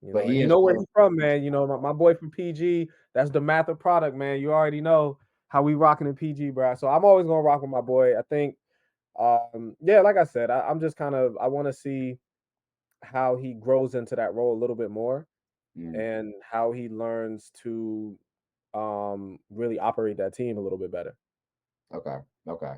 But And he you is know where playing. he's from, man. My boy from PG. That's the Mather product, man. You already know. how we rocking in PG, bro. So I'm always gonna rock with my boy. I think, yeah, like I said, I'm just kind of I want to see how he grows into that role a little bit more, and how he learns to really operate that team a little bit better. Okay. Okay.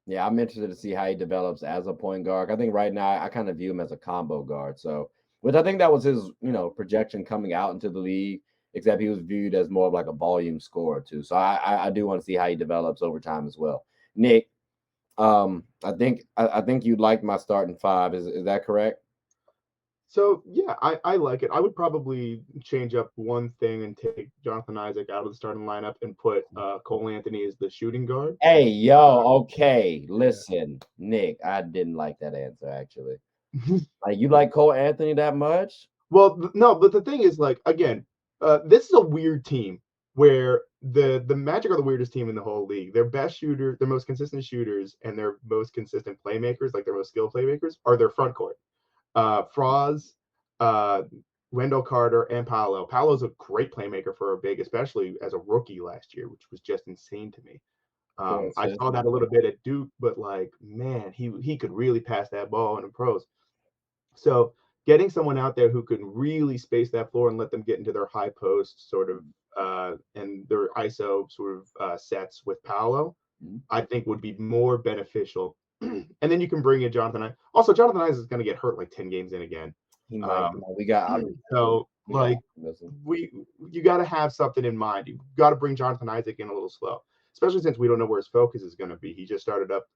Yeah, I'm interested to see how he develops as a point guard. I think right now I kind of view him as a combo guard. So, which I think that was his, projection coming out into the league, except he was viewed as more of like a volume scorer too. So I do want to see how he develops over time as well. Nick, I think you like my starting five. Is that correct? So yeah, I like it. I would probably change up one thing and take Jonathan Isaac out of the starting lineup and put Cole Anthony as the shooting guard. Hey, yo, Uh, okay. Listen, Nick, I didn't like that answer actually. Like you like Cole Anthony that much? Well, no, but the thing is, like, again, this is a weird team where the Magic are the weirdest team in the whole league. Their best shooter, their most consistent shooters, and their most consistent playmakers, like their most skilled playmakers, are their front court. Franz, uh, Wendell Carter, and Paolo. Paolo's a great playmaker for a big, especially as a rookie last year, which was just insane to me. For I assist. saw that a little bit at Duke, but like, man, he could really pass that ball in the pros. So getting someone out there who can really space that floor and let them get into their high post sort of and their ISO sort of sets with Paolo, I think would be more beneficial. And then you can bring in Jonathan. Also, Jonathan Isaac is going to get hurt like 10 games in again. He might. We got. So we got- like listen. you got to have something in mind. You got to bring Jonathan Isaac in a little slow, especially since we don't know where his focus is going to be. He just started up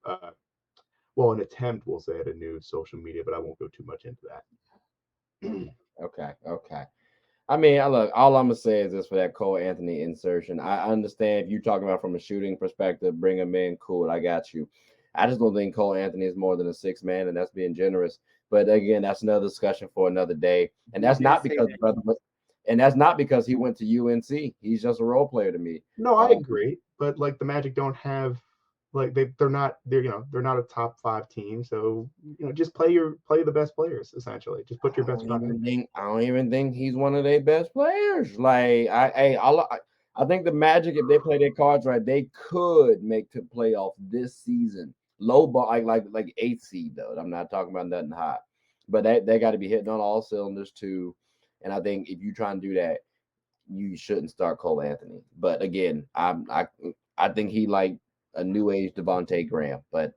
well, an attempt, we'll say, at a new social media, but I won't go too much into that. Okay. Okay. I mean, look, all I'm gonna say is this for that Cole Anthony insertion. I understand if you're talking about from a shooting perspective, bring him in, cool, I got you. I just don't think Cole Anthony is more than a six man, and that's being generous. But again, that's another discussion for another day. And that's not because and that's not because he went to UNC. He's just a role player to me. No, I agree, but like the Magic don't have like they're not a top 5 team, so just play the best players essentially. Just put your best. I don't even think he's one of their best players. Like I think the Magic, if they play their cards right, they could make the playoff this season. Low ball, like 8th seed though. I'm not talking about nothing hot, but they got to be hitting on all cylinders too. And I think if you try and do that, you shouldn't start Cole Anthony. But again, I think he like a new age Devontae Graham, but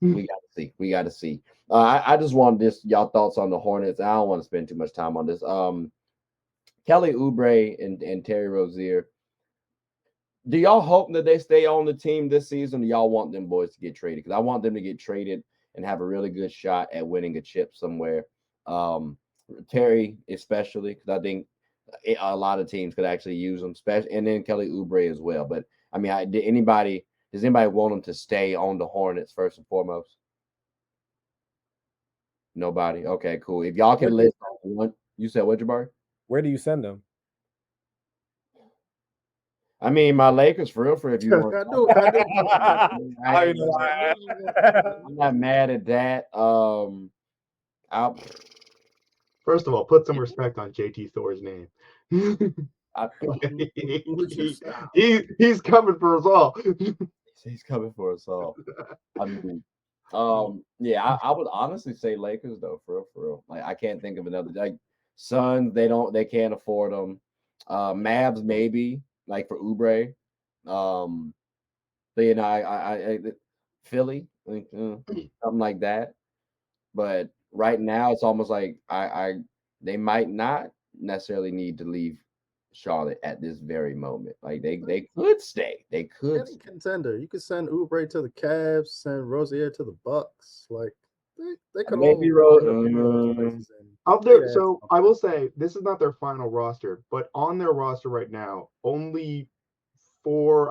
we got to see. We got to see. I just want this y'all thoughts on the Hornets. I don't want to spend too much time on this. Kelly Oubre and Terry Rozier. Do y'all hope that they stay on the team this season? Or y'all want them boys to get traded? Because I want them to get traded and have a really good shot at winning a chip somewhere. Terry, especially, because I think a lot of teams could actually use them, especially, and then Kelly Oubre as well. But I mean, does anybody want them to stay on the Hornets first and foremost? Nobody. Okay, cool. If y'all can list one, you said what, Jabari? Where do you send them? I mean, my Lakers for real. For if you want. I'm not mad at that. First of all, put some respect on JT Thor's name. He's coming for us all. He's coming for us all. I mean, yeah, I would honestly say Lakers though, for real. Like I can't think of another. Like Suns, they can't afford them. Mavs maybe, like for Oubre. But I Philly, like, something like that. But right now, it's almost like they might not necessarily need to leave Charlotte at this very moment. Like they could stay. They could. Any contender. You could send Oubre to the Cavs, send Rozier to the Bucks. Like they could Maybe out there. So I will say this is not their final roster, but on their roster right now, only four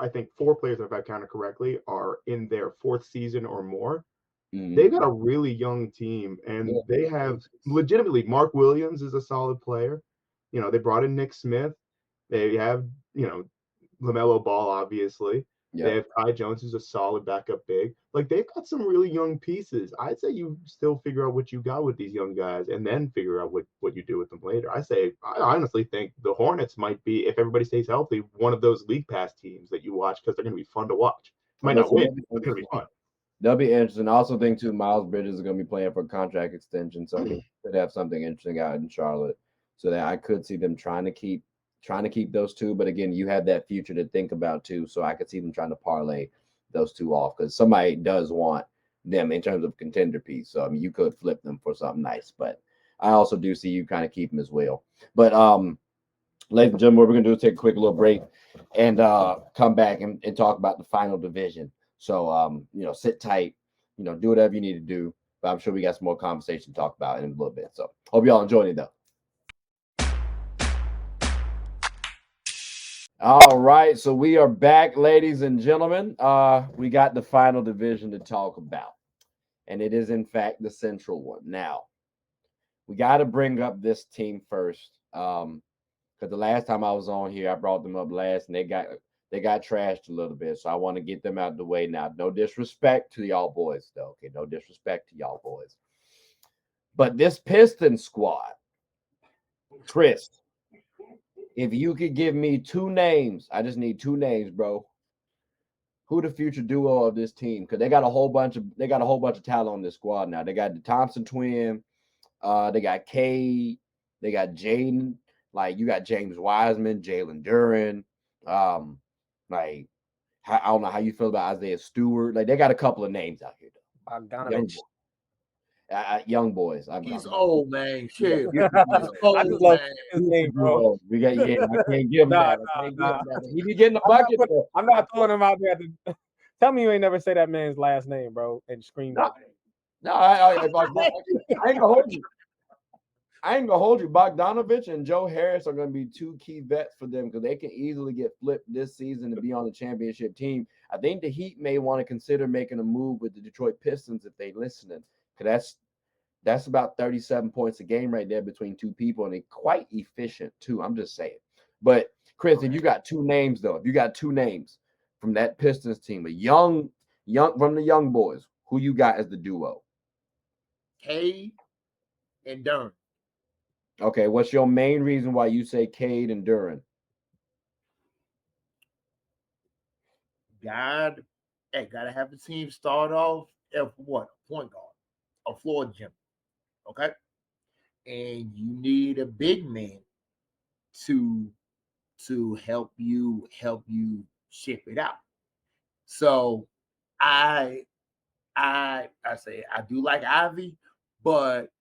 players, if I counted correctly, are in their 4th season or more. They got a really young team, and they have legitimately Mark Williams is a solid player. They brought in Nick Smith. They have LaMelo Ball, obviously. They have Kai Jones, who's a solid backup big. Like they've got some really young pieces. I'd say you still figure out what you got with these young guys, and then figure out what you do with them later. I honestly think the Hornets might be, if everybody stays healthy, one of those league pass teams that you watch because they're going to be fun to watch. Might not win, but it's going to be fun. They'll be interesting. I also think too, Miles Bridges is going to be playing for a contract extension, so he could have something interesting out in Charlotte. So that I could see them trying to keep those two. But again, you have that future to think about too. So I could see them trying to parlay those two off because somebody does want them in terms of contender piece. So I mean, you could flip them for something nice. But I also do see you kind of keep them as well. But ladies and gentlemen, what we're gonna do is take a quick little break and come back and talk about the final division. So sit tight, do whatever you need to do. But I'm sure we got some more conversation to talk about in a little bit. So hope y'all enjoyed it though. All right, so we are back, ladies and gentlemen. We got the final division to talk about, and it is in fact the central one. Now, we got to bring up this team first, because the last time I was on here, I brought them up last, and they got trashed a little bit. So I want to get them out of the way now. No disrespect to y'all boys, though. Okay, no disrespect to y'all boys. But this Pistons squad, Chris, if you could give me two names, I just need two names, bro. Who the future duo of this team? Because they got a whole bunch of talent on this squad now. They got the Thompson twin, they got Cade, they got Jaden. Like you got James Wiseman, Jalen Duren. I don't know how you feel about Isaiah Stewart. Like they got a couple of names out here. Young boys. He's old, man. Shit. I just love his name, bro. I can't give him that. He be getting the bucket. I'm not throwing him out there. Tell me you ain't never say that man's last name, bro, and scream that. No, I ain't gonna hold you. I ain't gonna hold you. Bogdanovich and Joe Harris are gonna be two key vets for them because they can easily get flipped this season to be on the championship team. I think the Heat may want to consider making a move with the Detroit Pistons if they listening. Because that's about 37 points a game right there between two people, and they're quite efficient too. I'm just saying. But Chris, if you got two names from that Pistons team, a young from the young boys, who you got as the duo? Cade and Duren. Okay, what's your main reason why you say Cade and Duren? Gotta have the team start off at what? Point guard. A floor general, okay, and you need a big man to help you ship it out. So I say I do like Ivy, but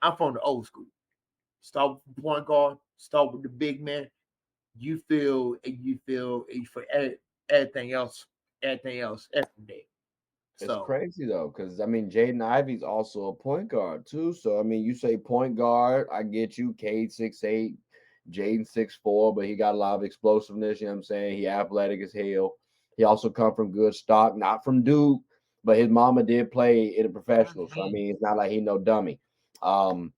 I'm from the old school. Start with the point guard, start with the big man. You feel for everything else every day. It's crazy though, because I mean Jaden Ivey's also a point guard too. So I mean, you say point guard, I get you. Cade 6'8", Jaden 6'4", but he got a lot of explosiveness. You know what I'm saying? He athletic as hell. He also come from good stock, not from Duke, but his mama did play in a professional. So I mean, it's not like he no dummy. So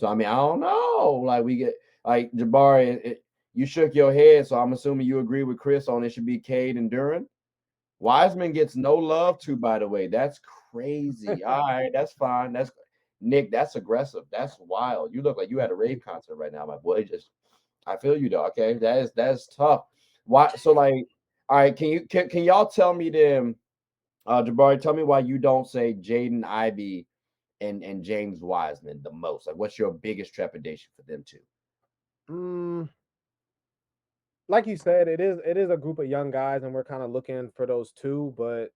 I mean, I don't know. Like we get like Jabari, you shook your head, so I'm assuming you agree with Chris on it should be Cade and Duren. Wiseman gets no love too, by the way. That's crazy. All right, that's fine. That's Nick. That's aggressive. That's wild. You look like you had a rave concert right now, my boy. I feel you though. Okay, that's tough. Why? So like, all right. Can y'all tell me then, Jabari? Tell me why you don't say Jaden Ivey and James Wiseman the most. Like, what's your biggest trepidation for them two? Like you said, it is a group of young guys, and we're kind of looking for those two. But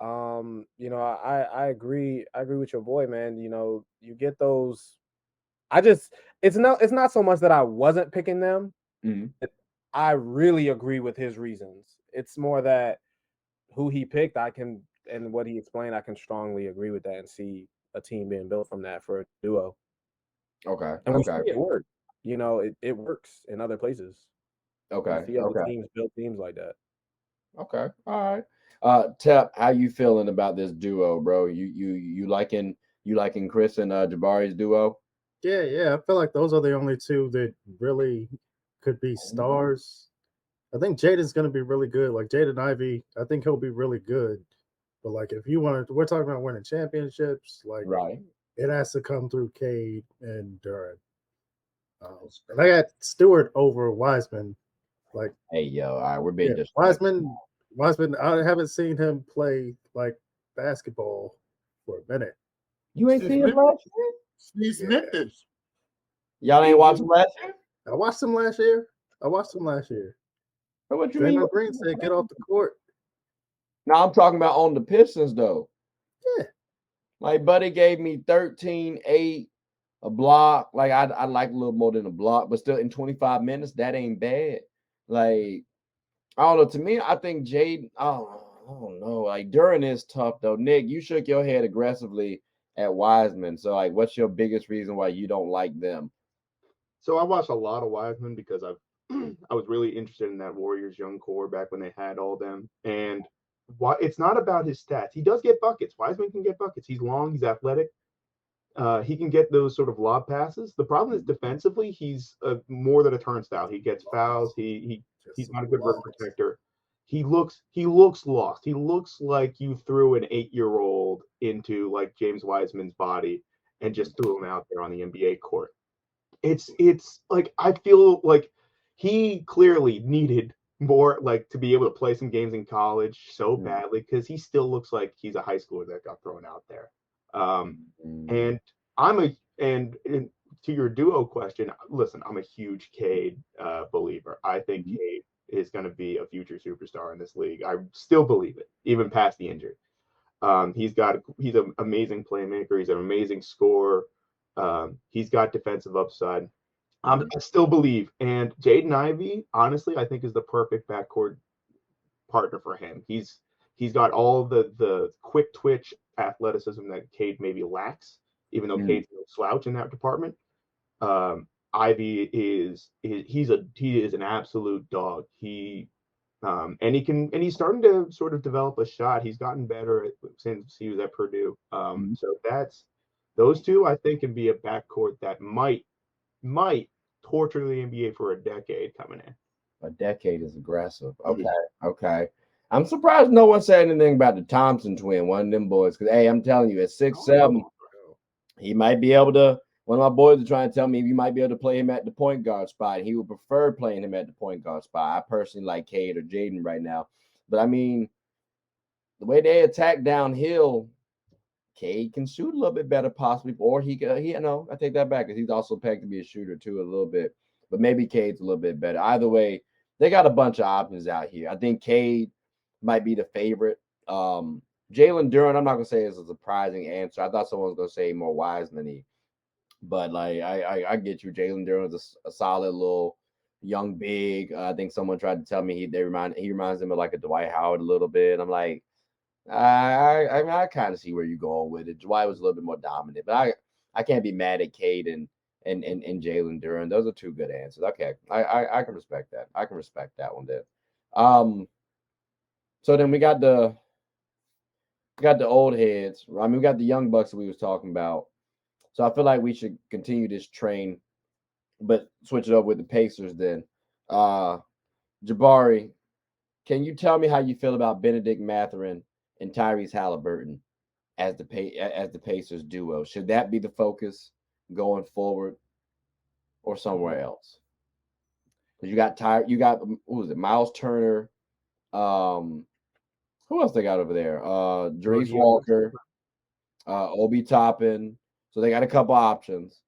I agree with your boy, man. You get those. It's not so much that I wasn't picking them. Mm-hmm. I really agree with his reasons. It's more that who he picked, and what he explained, I can strongly agree with that and see a team being built from that for a duo. Okay. And we see it work. It works in other places. Okay. See other teams build teams like that. Okay. All right. Tep, how you feeling about this duo, bro? You liking Chris and Jabari's duo? Yeah. I feel like those are the only two that really could be stars. I think Jaden's going to be really good. Like Jaden Ivey, I think he'll be really good. But like, if you want to, we're talking about winning championships. Like, Right. it has to come through Cade and Durant. And I got Stewart over Wiseman. Like, hey, yo, all right, we're being Wiseman. I haven't seen him play like basketball for a minute. You ain't seen him last year? Steve Smith is. Y'all ain't watching last year? I watched him last year. What you mean? Draymond Green said, "Get off the court." No, I'm talking about on the Pistons, though. Yeah. My buddy gave me 13, 8, a block. Like, I like a little more than a block, but still in 25 minutes, that ain't bad. Like, I don't know. To me, I think Jaden, I don't know. Like, Duran is tough, though. Nick, you shook your head aggressively at Wiseman. So, like, what's your biggest reason why you don't like them? So I watched a lot of Wiseman because I was really interested in that Warriors young core back when they had all them. And it's not about his stats. He does get buckets. Wiseman can get buckets. He's long. He's athletic. He can get those sort of lob passes. The problem is defensively, he's more than a turnstile. He gets fouls. He's not a good rim protector. He looks lost. He looks like you threw an 8-year-old into like James Wiseman's body and just threw him out there on the NBA court. It's like I feel like he clearly needed more, like, to be able to play some games in college so badly, because he still looks like he's a high schooler that got thrown out there. And to your duo question, listen, I'm a huge Cade believer. I think Cade is going to be a future superstar in this league. I still believe it, even past the injury. He's an amazing playmaker. He's an amazing scorer. He's got defensive upside. I still believe. And Jaden Ivey, honestly, I think is the perfect backcourt partner for him. He's got all the quick twitch athleticism that Cade maybe lacks, even though Cade's no slouch in that department. Ivy is an absolute dog. He's starting to sort of develop a shot. He's gotten better since he was at Purdue. So those two, I think, can be a backcourt that might torture the NBA for a decade coming in. A decade is aggressive. Okay. I'm surprised no one said anything about the Thompson twin, one of them boys. Because, hey, I'm telling you, at 6'7", he might be able to. One of my boys is trying to tell me you might be able to play him at the point guard spot. He would prefer playing him at the point guard spot. I personally like Cade or Jaden right now. But, I mean, the way they attack downhill, Cade can shoot a little bit better possibly. Or I take that back because he's also pegged to be a shooter too a little bit. But maybe Cade's a little bit better. Either way, they got a bunch of options out here. I think Cade might be the favorite. Jalen Duran, I'm not going to say is a surprising answer. I thought someone was going to say more wise than he. But, like, I get you. Jalen Duran is a solid little young big. I think someone tried to tell me he reminds him of like a Dwight Howard a little bit. I'm like, I kind of see where you're going with it. Dwight was a little bit more dominant, but I can't be mad at Cade and Jalen Duran. Those are two good answers. Okay, I can respect that. I can respect that one then. So then we got the old heads. I mean, we got the young bucks that we was talking about. So I feel like we should continue this train, but switch it up with the Pacers then. Jabari, can you tell me how you feel about Benedict Mathurin and Tyrese Halliburton as the Pacers duo? Should that be the focus going forward, or somewhere else? Because you got who was it? Miles Turner. Who else they got over there? Jarace Walker, Obi Toppin. So they got a couple options.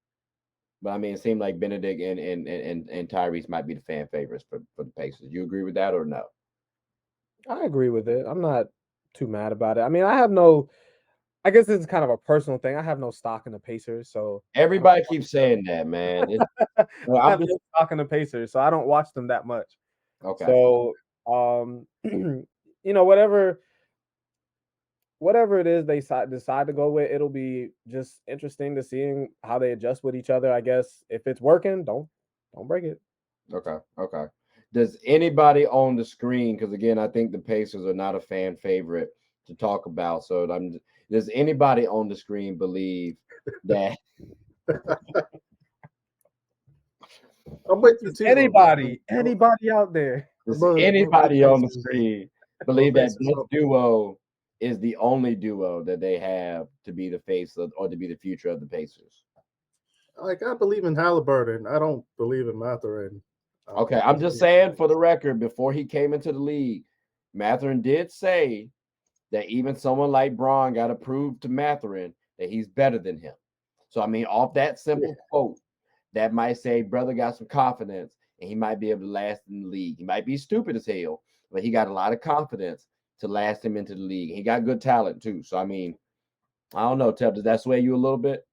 But I mean, it seemed like Benedict and Tyrese might be the fan favorites for the Pacers. You agree with that or no? I agree with it. I'm not too mad about it. I mean, I guess this is kind of a personal thing. I have no stock in the Pacers, so everybody keeps saying that, man. I have no stock in the Pacers, so I don't watch them that much. Okay. So, whatever it is they decide to go with, it'll be just interesting to seeing how they adjust with each other. I guess if it's working, don't break it. Okay. Does anybody on the screen? Because again, I think the Pacers are not a fan favorite to talk about. So does anybody on the screen believe that? I'm with you too. Anybody out there? Does But anybody on the Pacers- screen believe well, that Pacers this are- duo is the only duo that they have to be the face of, or to be the future of the Pacers? like I believe in Halliburton. I don't believe in Mathurin. Okay, I'm just saying for the record, before he came into the league, Mathurin did say that even someone like Braun got to prove to Mathurin that he's better than him. So, I mean, off that simple quote, that might say brother got some confidence and he might be able to last in the league. He might be stupid as hell, but he got a lot of confidence to last him into the league. He got good talent too. So, I mean, I don't know, Tep, does that sway you a little bit?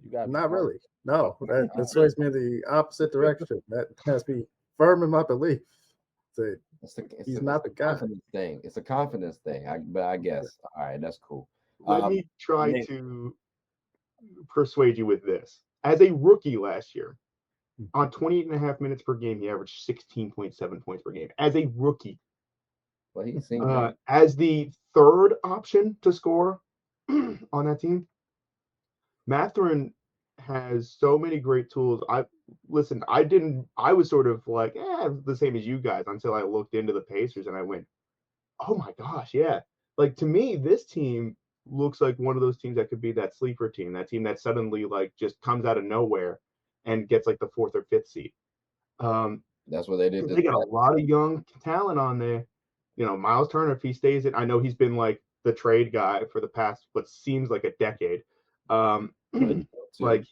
You got Not really. No, that sways me in the opposite direction. That has me firm in my belief that he's not the guy. Confidence thing. It's a confidence thing. But I guess. All right, that's cool. Let me try to persuade you with this. As a rookie last year, on 28.5 minutes per game, he averaged 16.7 points per game. As a rookie. Well, he seems as the third option to score on that team, Mathurin has so many great tools. I was sort of like, the same as you guys until I looked into the Pacers and I went, oh my gosh, yeah. Like to me, this team looks like one of those teams that could be that sleeper team, that team that suddenly like just comes out of nowhere and gets like the 4th or 5th seed. That's what they did. They got a lot of young talent on there. You know, Miles Turner, if he stays in, I know he's been like the trade guy for the past what seems like a decade. Like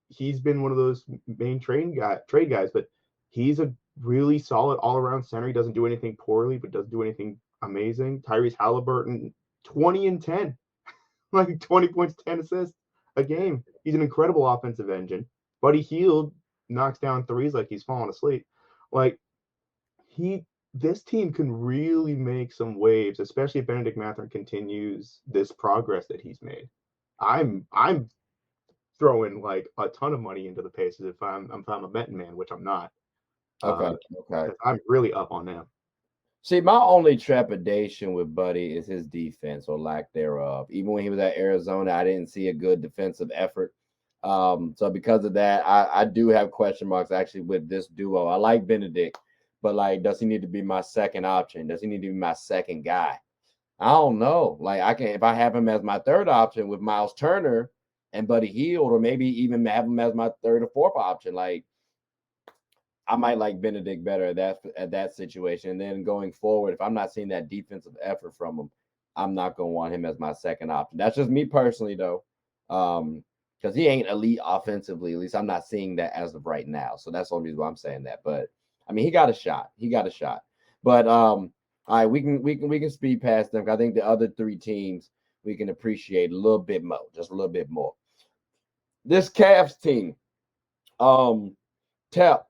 he's been one of those main trade guys, but he's a really solid all around center. He doesn't do anything poorly, but doesn't do anything amazing. Tyrese Halliburton, 20 and 10, like 20 points, 10 assists a game. He's an incredible offensive engine. Buddy Hield knocks down threes like he's falling asleep. Like this team can really make some waves, especially if Benedict Mathurin continues this progress that he's made. I'm throwing like a ton of money into the Pacers if I'm a Benton man, which I'm not. Okay. I'm really up on them. See, my only trepidation with Buddy is his defense or lack thereof. Even when he was at Arizona, I didn't see a good defensive effort. So because of that, I do have question marks actually with this duo. I like Benedict, but like, does he need to be my second option? Does he need to be my second guy? I don't know. Like if I have him as my third option with Miles Turner and Buddy Hield, or maybe even have him as my third or fourth option, like I might like Benedict better at that situation. And then going forward, if I'm not seeing that defensive effort from him, I'm not gonna want him as my second option. That's just me personally, though. Because he ain't elite offensively. At least I'm not seeing that as of right now. So that's the only reason why I'm saying that. But I mean, he got a shot. But all right, we can speed past them. I think the other three teams we can appreciate a little bit more, just a little bit more. This Cavs team, Tap.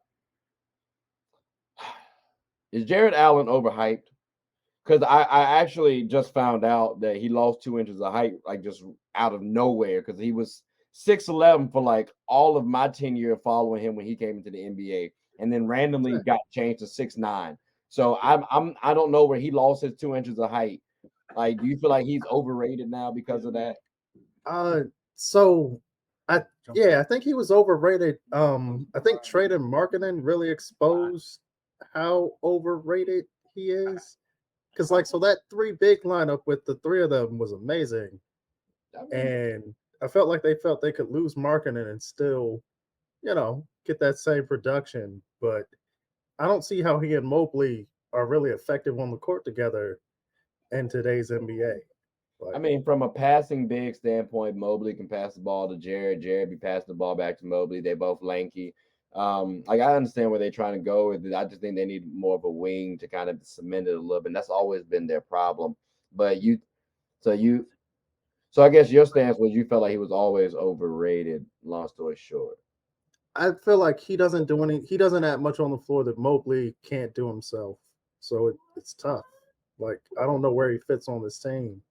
Is Jared Allen overhyped? Because I actually just found out that he lost 2 inches of height, like just out of nowhere, because he was 6'11" for like all of my tenure following him when he came into the NBA, and then randomly got changed to 6'9". So I don't know where he lost his 2 inches of height. Like, do you feel like he's overrated now because of that? I think he was overrated. I think trade and marketing really exposed how overrated he is. Because that 3 big lineup with the 3 of them was amazing. And I felt like they could lose marketing and still, get that same production. But I don't see how he and Mobley are really effective on the court together in today's NBA. I mean, from a passing big standpoint, Mobley can pass the ball to Jared. Jared be passing the ball back to Mobley. They both lanky. Like I understand where they're trying to go with it. I just think they need more of a wing to kind of cement it a little bit. And that's always been their problem. But so I guess your stance was you felt like he was always overrated. Long story short, I feel like he doesn't add much on the floor that Mobley can't do himself. So it's tough. Like I don't know where he fits on this team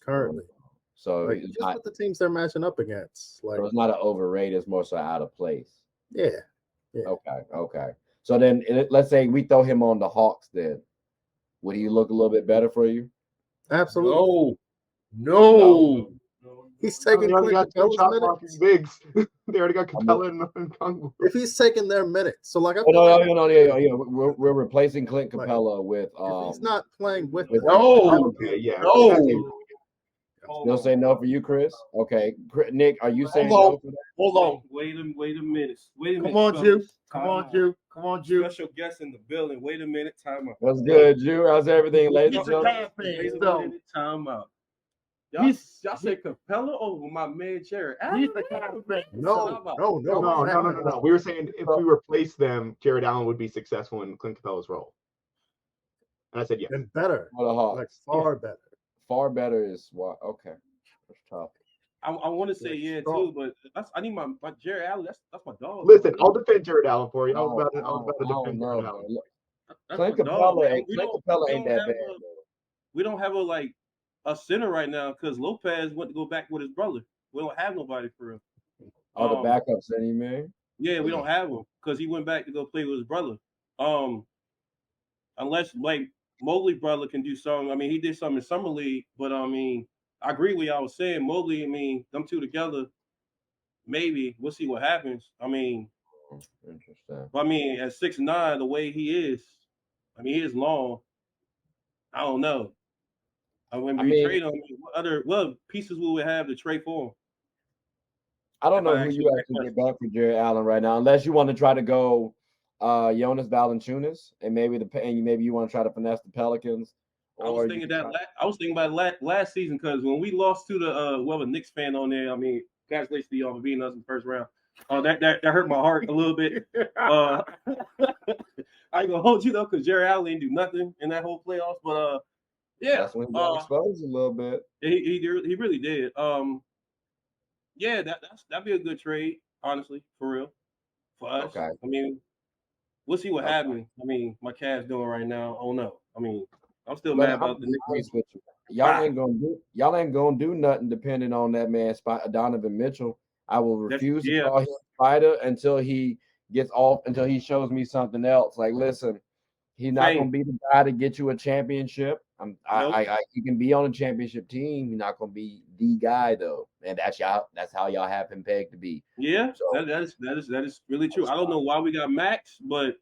currently. So just with the teams they're matching up against. Like so it's not an overrated, it's more so out of place. Yeah. Okay. So then let's say we throw him on the Hawks then. Would he look a little bit better for you? Absolutely. No. he's taking They already got two Capella's shot minutes. blocking bigs. They already got Capella and Kongwu. If he's taking their minutes, so like I Oh, feel like yeah. We're replacing Clint Like, Capella with if he's not playing with with- them, No. Okay, yeah. No. That's it. Still say no for you, Chris. Okay, Nick, are you saying Hold no for that? Hold on. Wait a minute. Wait a minute. Come on, fellas. Jew. Come Time on, out. Jew. Come on, Jew. Special guest in the building. Wait a minute. Time out. What's good, Drew? How's everything, ladies and He's a gentlemen? Cavs fan, Wait a so minute. Time out. Y'all say Capella over my man Jared Allen? he's a Cavs fan. No. We were saying if we replace them, Jared Allen would be successful in Clint Capella's role. And I said yes. and better, For the Hawks. like far better. Far better is what? Okay, that's tough. I want to say yeah too, but I need my Jared Allen. That's my dog. Listen, I'll defend Jared Allen for you. I was about to I don't defend know, Jared Allen. man. That's Clint my dog, Capella man. ain't that bad. We don't have a center right now because Lopez went to go back with his brother. We don't have nobody for him. Oh, the backup center, man. Yeah, we don't have him because he went back to go play with his brother. Unless like Mobley brother can do something. I mean, he did something in summer league, but I mean, I agree with y'all was saying. Mobley, I mean, them two together, maybe we'll see what happens. I mean, Interesting. I mean, at 6'9", the way he is, I mean, he is long. I don't know. When we trade him, what pieces will we have to trade for him? I don't know who you actually get back for Jared Allen right now, unless you want to try to go Jonas Valanciunas, and maybe you want to try to finesse the Pelicans. I was thinking about last season because when we lost to the Knicks fan on there, I mean, congratulations to y'all for beating us in the first round. That hurt my heart a little bit. I ain't gonna hold you though, because Jared Allen didn't do nothing in that whole playoffs. But yeah, that's when he got exposed a little bit. He really did. Yeah, that'd be a good trade, honestly, for real, for us. Okay. I mean, we'll see what happens. I mean, my Cavs doing right now. Oh no. I mean, I'm still mad about the Knicks. Y'all ain't gonna do nothing depending on that man Donovan Mitchell. I will refuse to call him a fighter until he gets off, until he shows me something else. Like, listen, he's not gonna be the guy to get you a championship. He can be on a championship team. He's not gonna be the guy though, and that's how y'all have him pegged to be. Yeah, so, that is really true. I don't know why we got Max, but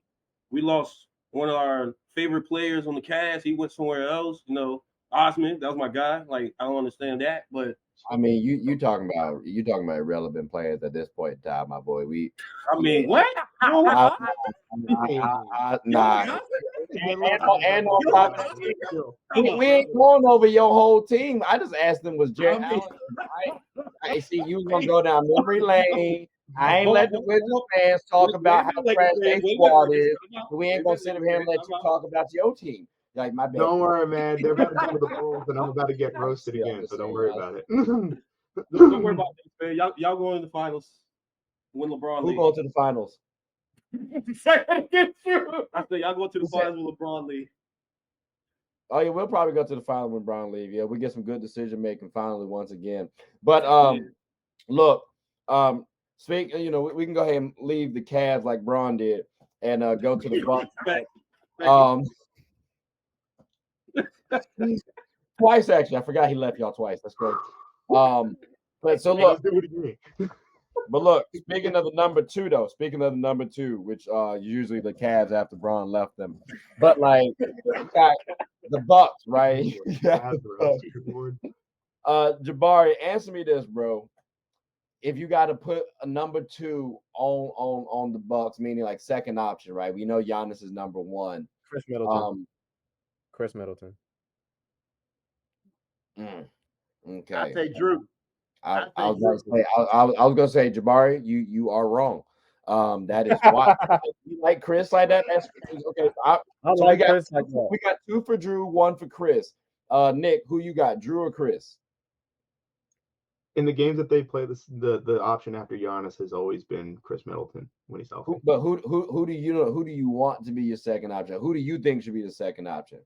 we lost one of our favorite players on the Cavs. He went somewhere else. You know, Osman, that was my guy. Like, I don't understand that, but I mean, you talking about irrelevant players at this point in time, my boy. What? Nah. And on top of that, we ain't going over your whole team. I just asked them, was Jared Allen? I see you was gonna go down memory lane. I ain't let the Wizards fans talk about how trash their squad is. We ain't gonna sit here and let you talk about your team. Like, my bad. Don't worry, man. They're about to go to the Bulls, and I'm about to get roasted again. So don't worry about it. Don't worry about this, man. Y'all going to the finals when LeBron leaves. Who going to the finals? I said y'all go to the finals with LeBron leave. Oh yeah, we'll probably go to the final when LeBron leave. Yeah, we get some good decision making finally once again. But look, speak. You know, we can go ahead and leave the Cavs like Bron did, and go to the Bucks. Twice actually. I forgot he left y'all twice. That's great. But so look. But look, speaking of the number two, which usually the Cavs after Bron left them, but like got the Bucks, right? Jabari, answer me this, bro. If you got to put a number two on the Bucks, meaning like second option, right? We know Giannis is number one. Chris Middleton. Chris Middleton. Okay. I say Drew. I was gonna say Jabari, you are wrong. That is why you like Chris like that. That's okay. Chris like that. We got 2 for Drew, 1 for Chris. Nick, who you got, Drew or Chris? In the games that they play, the option after Giannis has always been Chris Middleton when he's healthy. But who do you want to be your second option? Who do you think should be the second option?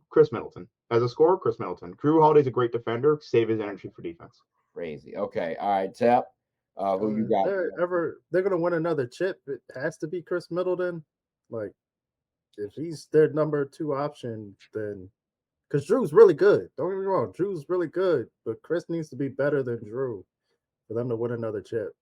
Chris Middleton. As a scorer, Chris Middleton. Drew Holiday's a great defender. Save his energy for defense. Crazy. Okay. All right, Tap. Who you got? They're gonna win another chip, it has to be Chris Middleton. Like, if he's their number 2 option, then Because Drew's really good. Don't get me wrong, Drew's really good, but Chris needs to be better than Drew for them to win another chip.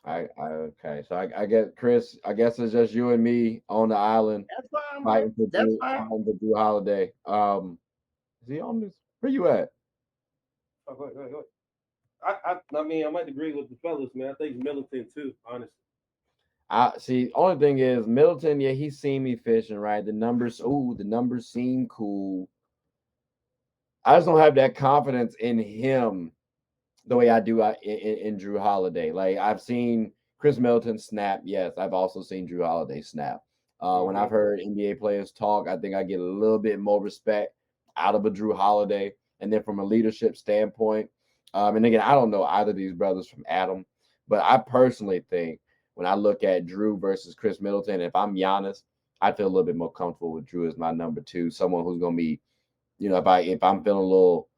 Okay. So I get Chris. I guess it's just you and me on the island That's fine, fighting man. for That's Drew, fine. fighting for Drew Holiday. Is he on this? Where you at? Oh, go ahead, go ahead. I mean, I might agree with the fellas, man. I think Middleton too, honestly. I see. Only thing is Middleton. Yeah, he's seen me fishing. Right. The numbers. Ooh, the numbers seem cool. I just don't have that confidence in him the way I do in Drew Holiday. Like I've seen Chris Middleton snap. Yes, I've also seen Drew Holiday snap. When I've heard NBA players talk, I think I get a little bit more respect out of a Drew Holiday. And then from a leadership standpoint, and again, I don't know either of these brothers from Adam, but I personally think when I look at Drew versus Chris Middleton, if I'm Giannis, I feel a little bit more comfortable with Drew as my number two, someone who's going to be, if I'm feeling a little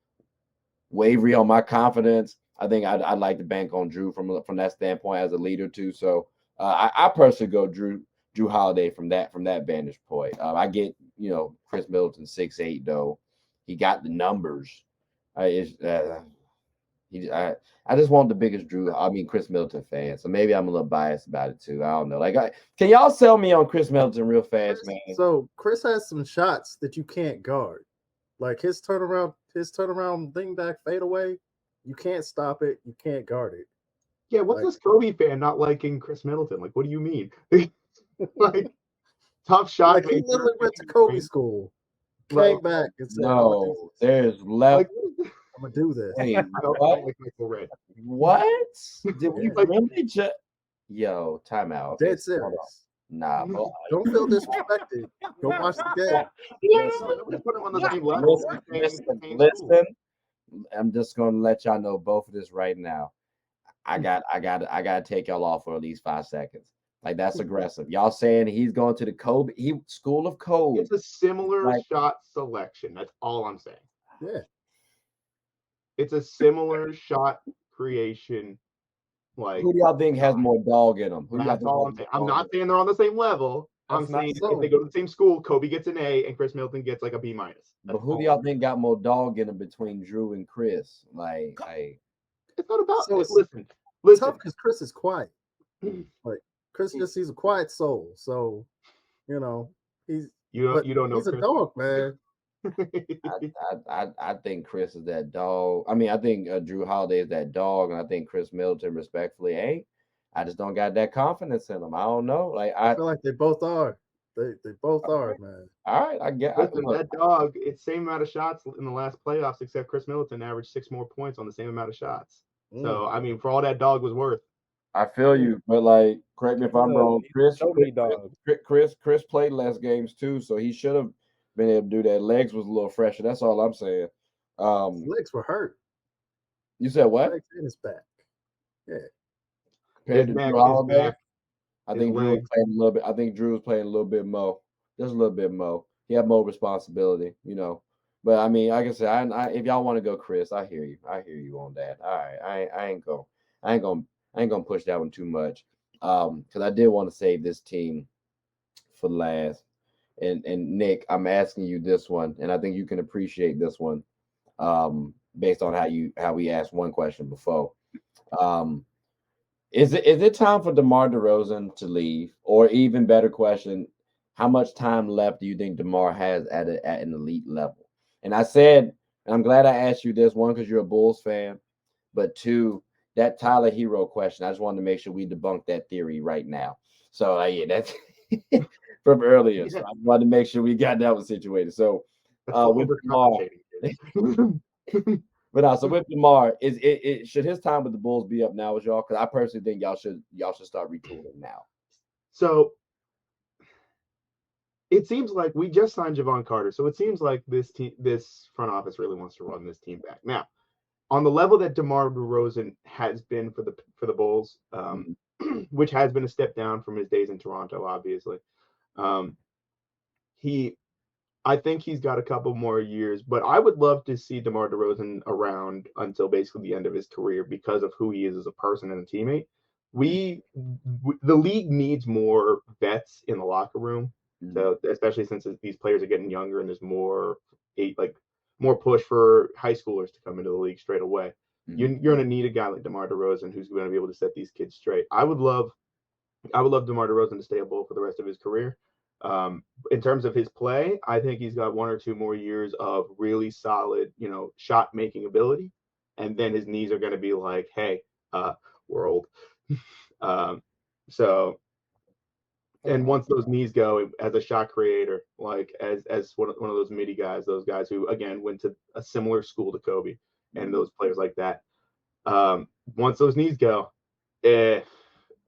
wavery on my confidence, I think I'd like to bank on Drew from that standpoint as a leader too. So I personally go Drew Holiday from that vantage point. I get Chris Middleton 6'8" though. He got the numbers. I just want the biggest Chris Middleton fan. So maybe I'm a little biased about it too. I don't know. Can y'all sell me on Chris Middleton real fast, man? So Chris has some shots that you can't guard. Like his turnaround thing back fadeaway, you can't stop it. You can't guard it. Yeah, what's this Kobe fan not liking Chris Middleton? Like, what do you mean? Like, tough shot. Like he literally went to Kobe school, came back and said, "No, there's left. I'm gonna do this." Hey, what? Did we really just? Yo, timeout. Okay, dead serious. Nah, don't feel disrespected. Go watch the game. Put him on the same level. Listen, I'm just gonna let y'all know both of this right now. I gotta take y'all off for at least 5 seconds. Like that's aggressive. Y'all saying he's going to the Kobe School of Code. It's a similar shot selection. That's all I'm saying. Yeah. It's a similar shot creation. Like, who do y'all think has more dog in them? That's all I'm saying. I'm not saying they're on the same level. I'm saying if they go to the same school, Kobe gets an A and Chris Middleton gets like a B minus. But who do y'all think got more dog in them between Drew and Chris? Like it's not about. So listen. Tough because Chris is quiet. Like Chris he's a quiet soul. So he's you don't know. He's Chris. a dog, man. I think Chris is that dog. I mean, I think Drew Holiday is that dog, and I think Chris Middleton, respectfully, I just don't got that confidence in him. I don't know. Like I feel like they both are. They both are, man. All right, I get. Listen, that dog. It's same amount of shots in the last playoffs, except Chris Middleton averaged 6 more points on the same amount of shots. So I mean, for all that dog was worth. I feel you, but correct me if I'm wrong. Chris played less games too, so he should have been able to do that. Legs was a little fresher. That's all I'm saying. Legs were hurt. You said what? Legs in his back. Yeah. Compared to Drew Holiday, I think Drew was playing a little bit. I think Drew was playing a little bit more, just a little bit more. He had more responsibility, But I mean, like I said, if y'all want to go, Chris, I hear you. I hear you on that. All right, I ain't gonna push that one too much, because I did want to save this team for last. And Nick, I'm asking you this one, and I think you can appreciate this one, based on how we asked one question before. Is it time for DeMar DeRozan to leave, or even better question, how much time left do you think DeMar has at an elite level? And I said, and I'm glad I asked you this, one, because you're a Bulls fan, but two, that Tyler Hero question, I just wanted to make sure we debunk that theory right now. So yeah, that's from earlier. So I wanted to make sure we got that one situated. So with DeMar, but also with DeMar, should his time with the Bulls be up now with y'all? Because I personally think y'all should start retooling now. So it seems like we just signed Javon Carter, so it seems like this front office really wants to run this team back. Now, on the level that DeMar DeRozan has been for the Bulls, which has been a step down from his days in Toronto, obviously. I think he's got a couple more years, but I would love to see DeMar DeRozan around until basically the end of his career because of who he is as a person and a teammate. The league needs more vets in the locker room, so especially since these players are getting younger and there's more more push for high schoolers to come into the league straight away. Mhm. You're going to need a guy like DeMar DeRozan who's going to be able to set these kids straight. I would love DeMar DeRozan to stay a Bull for the rest of his career. In terms of his play, I think he's got 1 or 2 more years of really solid, shot making ability, and then his knees are going to be like, hey, we're old. So, and once those knees go as a shot creator, like as one of those midi guys, those guys who again went to a similar school to Kobe, and those players like that, once those knees go, then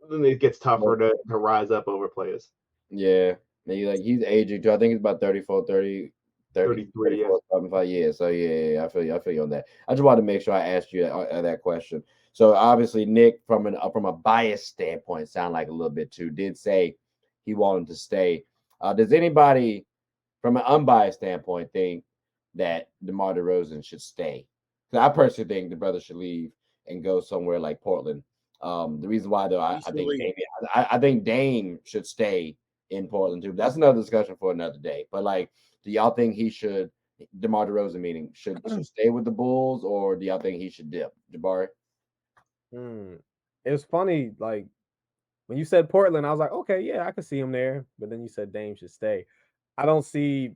it gets tougher to rise up over players. Yeah. He's aging too. I think he's about 34, 33, yes. 35. Yeah. So yeah, I feel you on that. I just wanted to make sure I asked you that question. So obviously Nick, from a bias standpoint, sound like a little bit too, did say he wanted to stay. Does anybody from an unbiased standpoint think that DeMar DeRozan should stay? Because I personally think the brother should leave and go somewhere like Portland. The reason why, though, I think Dame should stay in Portland too. That's another discussion for another day. But do y'all think he should, DeMar DeRozan meaning, should stay with the Bulls, or do y'all think he should dip? Jabari? It was funny, like when you said Portland, I was like, okay, yeah, I could see him there. But then you said Dame should stay. I don't see.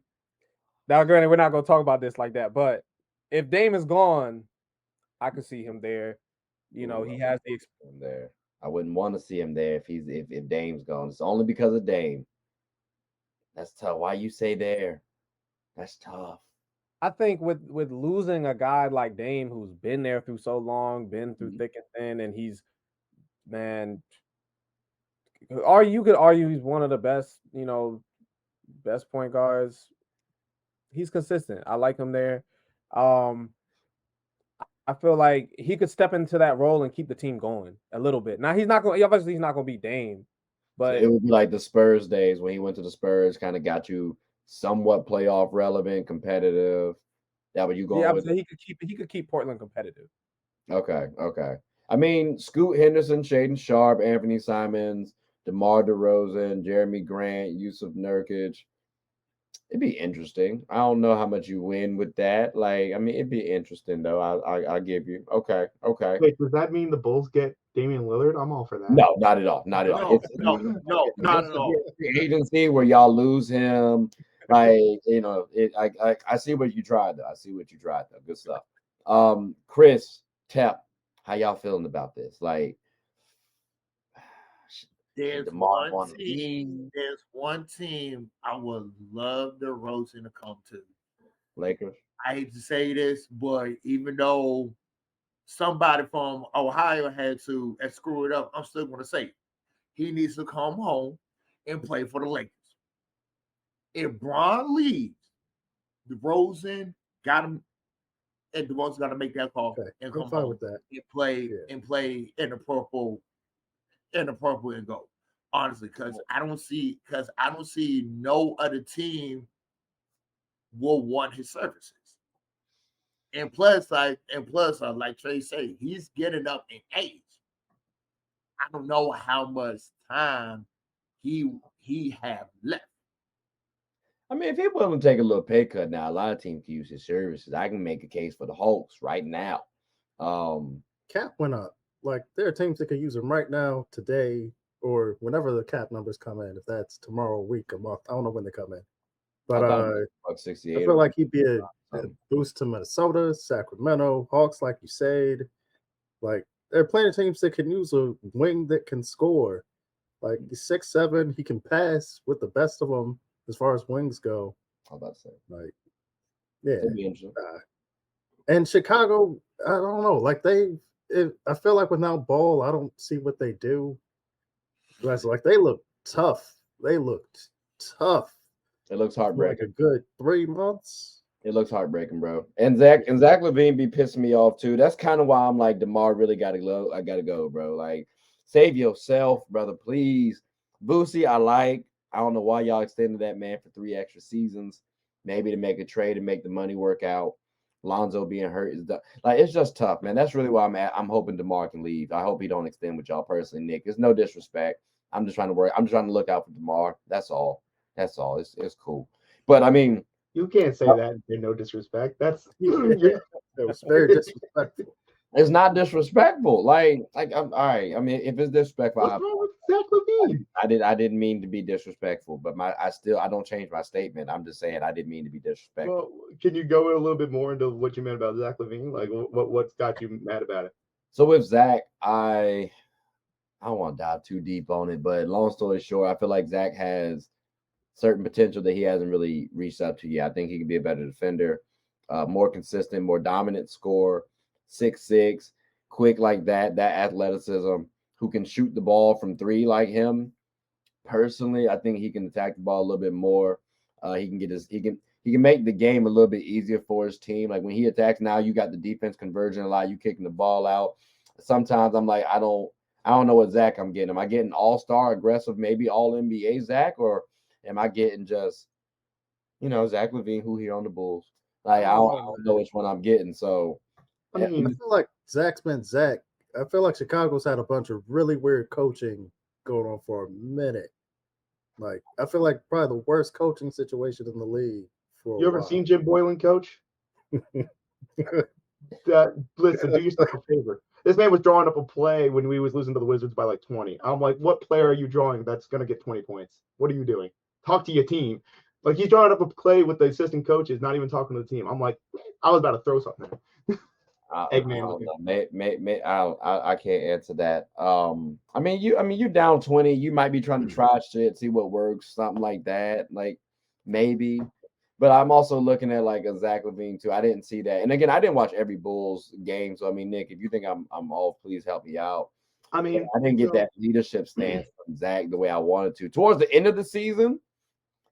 Now, granted, we're not going to talk about this like that, but if Dame is gone, I could see him there. He has the experience there. I wouldn't want to see him there if Dame's gone. It's only because of Dame. That's tough. Why you say there? That's tough. I think with losing a guy like Dame who's been there through so long, been through thick and thin, and you could argue he's one of the best, best point guards. He's consistent. I like him there. I feel like he could step into that role and keep the team going a little bit. Now he's not going to be Dame, but it would be like the Spurs days when he went to the Spurs, kind of got you somewhat playoff relevant, competitive. That what you go with? Yeah, he could keep Portland competitive. Okay. I mean, Scoot Henderson, Shaden Sharp, Anthony Simons, DeMar DeRozan, Jeremy Grant, Yusuf Nurkic. It'd be interesting. I don't know how much you win with that. It'd be interesting though. I give you. Okay. Wait, does that mean the Bulls get Damian Lillard? I'm all for that. No, not at all. Not at all. No, not at all. Agency where y'all lose him. I see what you tried though. Good stuff. Chris, Tep, how y'all feeling about this? There's one team I would love DeRozan to come to. Lakers. I hate to say this, but even though somebody from Ohio had to screw it up, I'm still going to say it. He needs to come home and play for the Lakers. If Bron leaves, DeRozan got him, and DeRozan got to make that call and come home with that. and play in the purple and gold. Honestly, because I don't see no other team will want his services. And plus, like Trey said, he's getting up in age. I don't know how much time he have left. I mean, if he's willing to take a little pay cut now, a lot of teams can use his services. I can make a case for the Hawks right now. Cap went up. There are teams that could use him right now, today, or whenever the cap numbers come in. If that's tomorrow, a week, a month, I don't know when they come in. But I 68. feel like he'd be a boost to Minnesota, Sacramento, Hawks, like you said. There are plenty of teams that can use a wing that can score. He's 6'7", he can pass with the best of them as far as wings go. How about to say? Yeah. And Chicago, I don't know. I feel like without Ball, I don't see what they do. They look tough. They looked tough. It looks heartbreaking. A good 3 months. It looks heartbreaking, bro. And Zach LaVine be pissing me off too. That's kind of why I'm like, DeMar really gotta go. I gotta go, bro. Save yourself, brother, please. Boosie, I don't know why y'all extended that man for 3 extra seasons. Maybe to make a trade and make the money work out. Lonzo being hurt is it's just tough, man. That's really why I'm at. I'm hoping DeMar can leave. I hope he don't extend with y'all personally, Nick. There's no disrespect. I'm just trying to work. I'm just trying to look out for DeMar. That's all. It's cool. But I mean, You can't say that and no disrespect. That's It was very disrespectful. It's not disrespectful. Like I'm all right. I mean, if it's disrespectful, what's wrong with Zach Levine? I didn't mean to be disrespectful, but I don't change my statement. I'm just saying I didn't mean to be disrespectful. Well, can you go a little bit more into what you meant about Zach Levine? Like, what's got you mad about it? So with Zach, I don't want to dive too deep on it, but long story short, I feel like Zach has certain potential that he hasn't really reached up to yet. I think he can be a better defender, more consistent, more dominant scorer, 6'6", quick like that athleticism, who can shoot the ball from three like him. Personally, I think he can attack the ball a little bit more. He can make the game a little bit easier for his team. Like when he attacks, now you got the defense converging a lot. You kicking the ball out. Sometimes I'm like, I don't know what Zach I'm getting. Am I getting all-star aggressive, maybe all NBA Zach, or am I getting just, Zach Levine, who here on the Bulls? Like I don't know which one I'm getting. So I feel like Zach's been Zach. I feel like Chicago's had a bunch of really weird coaching going on for a minute. Like I feel like probably the worst coaching situation in the league. You ever seen Jim Boylan coach? Listen, do yourself a favor. This man was drawing up a play when we was losing to the Wizards by like 20. I'm like, what player are you drawing that's gonna get 20 points? What are you doing? Talk to your team. Like he's drawing up a play with the assistant coaches, not even talking to the team. I'm like, I was about to throw something. I can't answer that. I mean, you down 20, you might be trying to try shit, see what works, something like that. Like maybe. But I'm also looking at like a Zach Levine too. I didn't see that. And again, I didn't watch every Bulls game. So I mean, Nick, if you think I'm off, please help me out. I mean, I didn't get that leadership stance from Zach the way I wanted to. Towards the end of the season,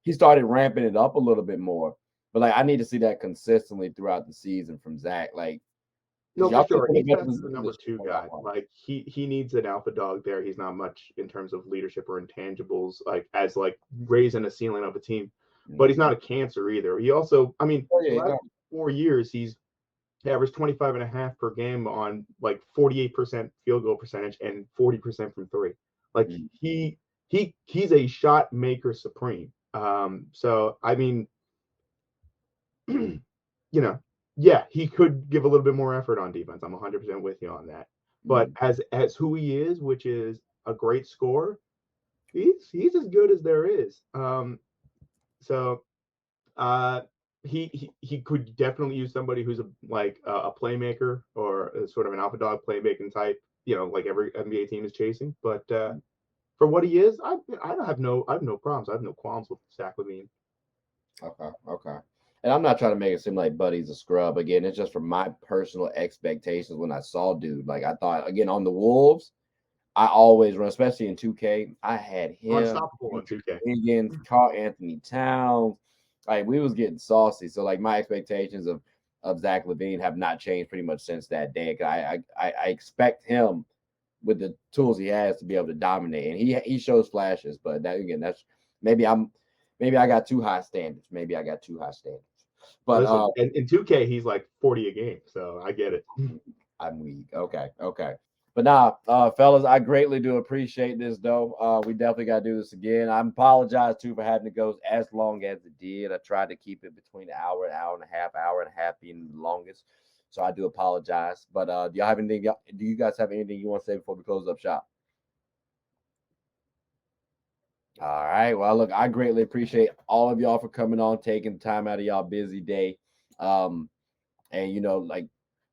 he started ramping it up a little bit more. But like I need to see that consistently throughout the season from Zach. Like no, for sure. He's the number 2 guy. Like he needs an alpha dog there. He's not much in terms of leadership or intangibles, like as like raising a ceiling of a team. But he's not a cancer either. He also, I mean, the last 4 years he's averaged 25.5 per game on like 48% field goal percentage and 40% from three. Like he's a shot maker supreme. So I mean, yeah, he could give a little bit more effort on defense. I'm 100% with you on that. But as who he is, which is a great scorer, he's as good as there is. He could definitely use somebody who's a playmaker or a sort of an alpha dog playmaking type, like every NBA team is chasing. But for what he is, I have no problems. I have no qualms with Zach Levine. Okay. And I'm not trying to make it seem like Buddy's a scrub. Again, it's just from my personal expectations when I saw dude. Like I thought, again, on the Wolves, I always run, especially in 2K. I had him, unstoppable in 2K. Higgins, Karl Anthony Towns. Like we was getting saucy. So like my expectations of Zach Levine have not changed pretty much since that day. I expect him with the tools he has to be able to dominate, and he shows flashes. But that again, that's maybe I got too high standards. But listen, in 2K he's like 40 a game, so I get it. I'm weak. Okay. But nah, fellas, I greatly do appreciate this, though. We definitely got to do this again. I apologize, too, for having to go as long as it did. I tried to keep it between an hour and a half being the longest. So I do apologize. But do you guys have anything you want to say before we close up shop? All right. Well, look, I greatly appreciate all of y'all for coming on, taking time out of y'all busy day. And, like,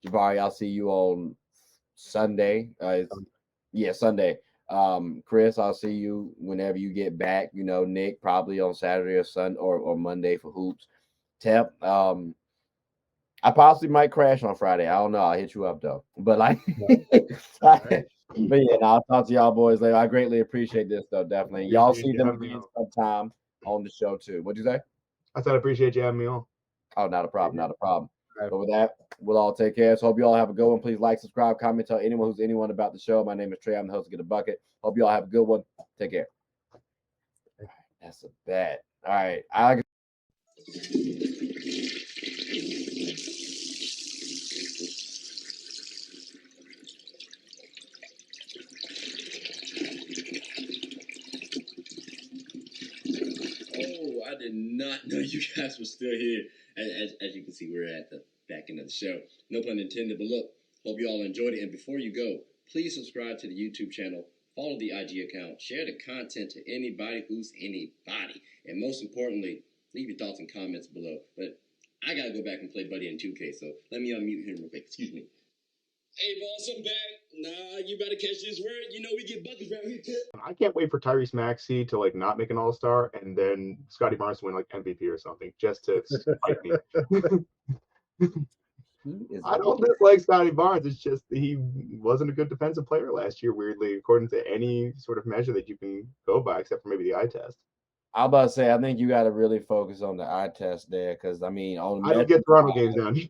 Jabari, I'll see you on Sunday. Sunday. Chris, I'll see you whenever you get back. Nick probably on Saturday or Sunday or Monday for hoops. Tep, I possibly might crash on Friday. I don't know. I'll hit you up though. But but yeah, I'll talk to y'all boys later. I greatly appreciate this though, definitely. Y'all see them again sometime on the show too. What'd you say? I said I appreciate you having me on. Oh, not a problem. But with that, we'll all take care. So hope you all have a good one. Please like, subscribe, comment, tell anyone about the show. My name is Trey. I'm the host of Get a Bucket. Hope you all have a good one. Take care. That's a bet. All right. I did did not know you guys were still here. As you can see, we're at the back end of the show. No pun intended, but look, hope you all enjoyed it. And before you go, please subscribe to the YouTube channel, follow the IG account, share the content to anybody who's anybody. And most importantly, leave your thoughts and comments below. But I got to go back and play Buddy in 2K, so let me unmute him real quick. Excuse me. Hey, boss, I'm back. Nah, you better catch this word. You know we get buckets around here, too. I can't wait for Tyrese Maxey to like not make an All-Star and then Scotty Barnes to win like MVP or something just to spite me. I don't dislike Scotty Barnes. It's just he wasn't a good defensive player last year, weirdly, according to any sort of measure that you can go by, except for maybe the eye test. I'm about to say, I think you got to really focus on the eye test there, because I mean, on I don't get Toronto games down here.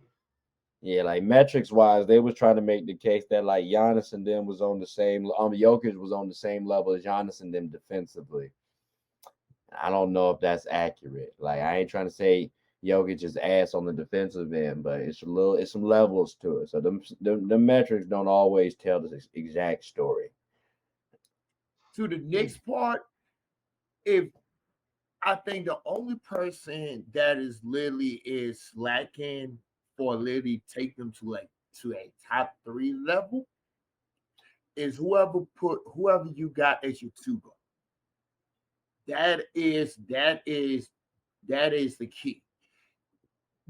Yeah, like metrics wise, they was trying to make the case that like Giannis and them was on the same, Jokic was on the same level as Giannis and them defensively. I don't know if that's accurate. Like, I ain't trying to say Jokic is ass on the defensive end, but it's some levels to it. So the metrics don't always tell the exact story. To the next part, if I think the only person that is literally is slacking for literally take them to a top 3 level is whoever you got as your 2 guard. That is the key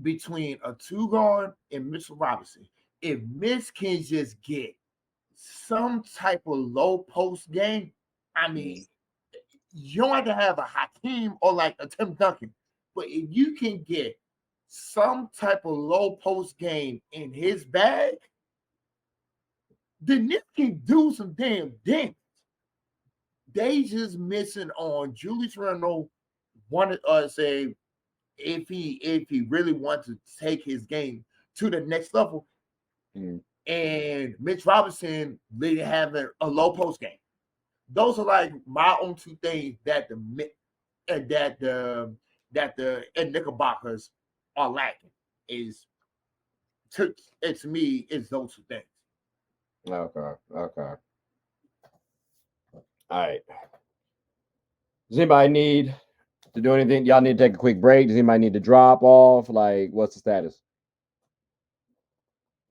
between a 2 guard and Mitchell Robinson. If Mitch can just get some type of low post game, I mean, you don't have to have a Hakeem or like a Tim Duncan, but if you can get some type of low post game in his bag, the Knicks can do some damn damage. They just missing on Julius Randle. Wanted say if he really wants to take his game to the next level, and Mitch Robinson really having a low post game. Those are like my own 2 things that the Knickerbockers are lacking. To me is those 2 things. Okay. All right. Does anybody need to do anything? Y'all need to take a quick break. Does anybody need to drop off? Like, what's the status?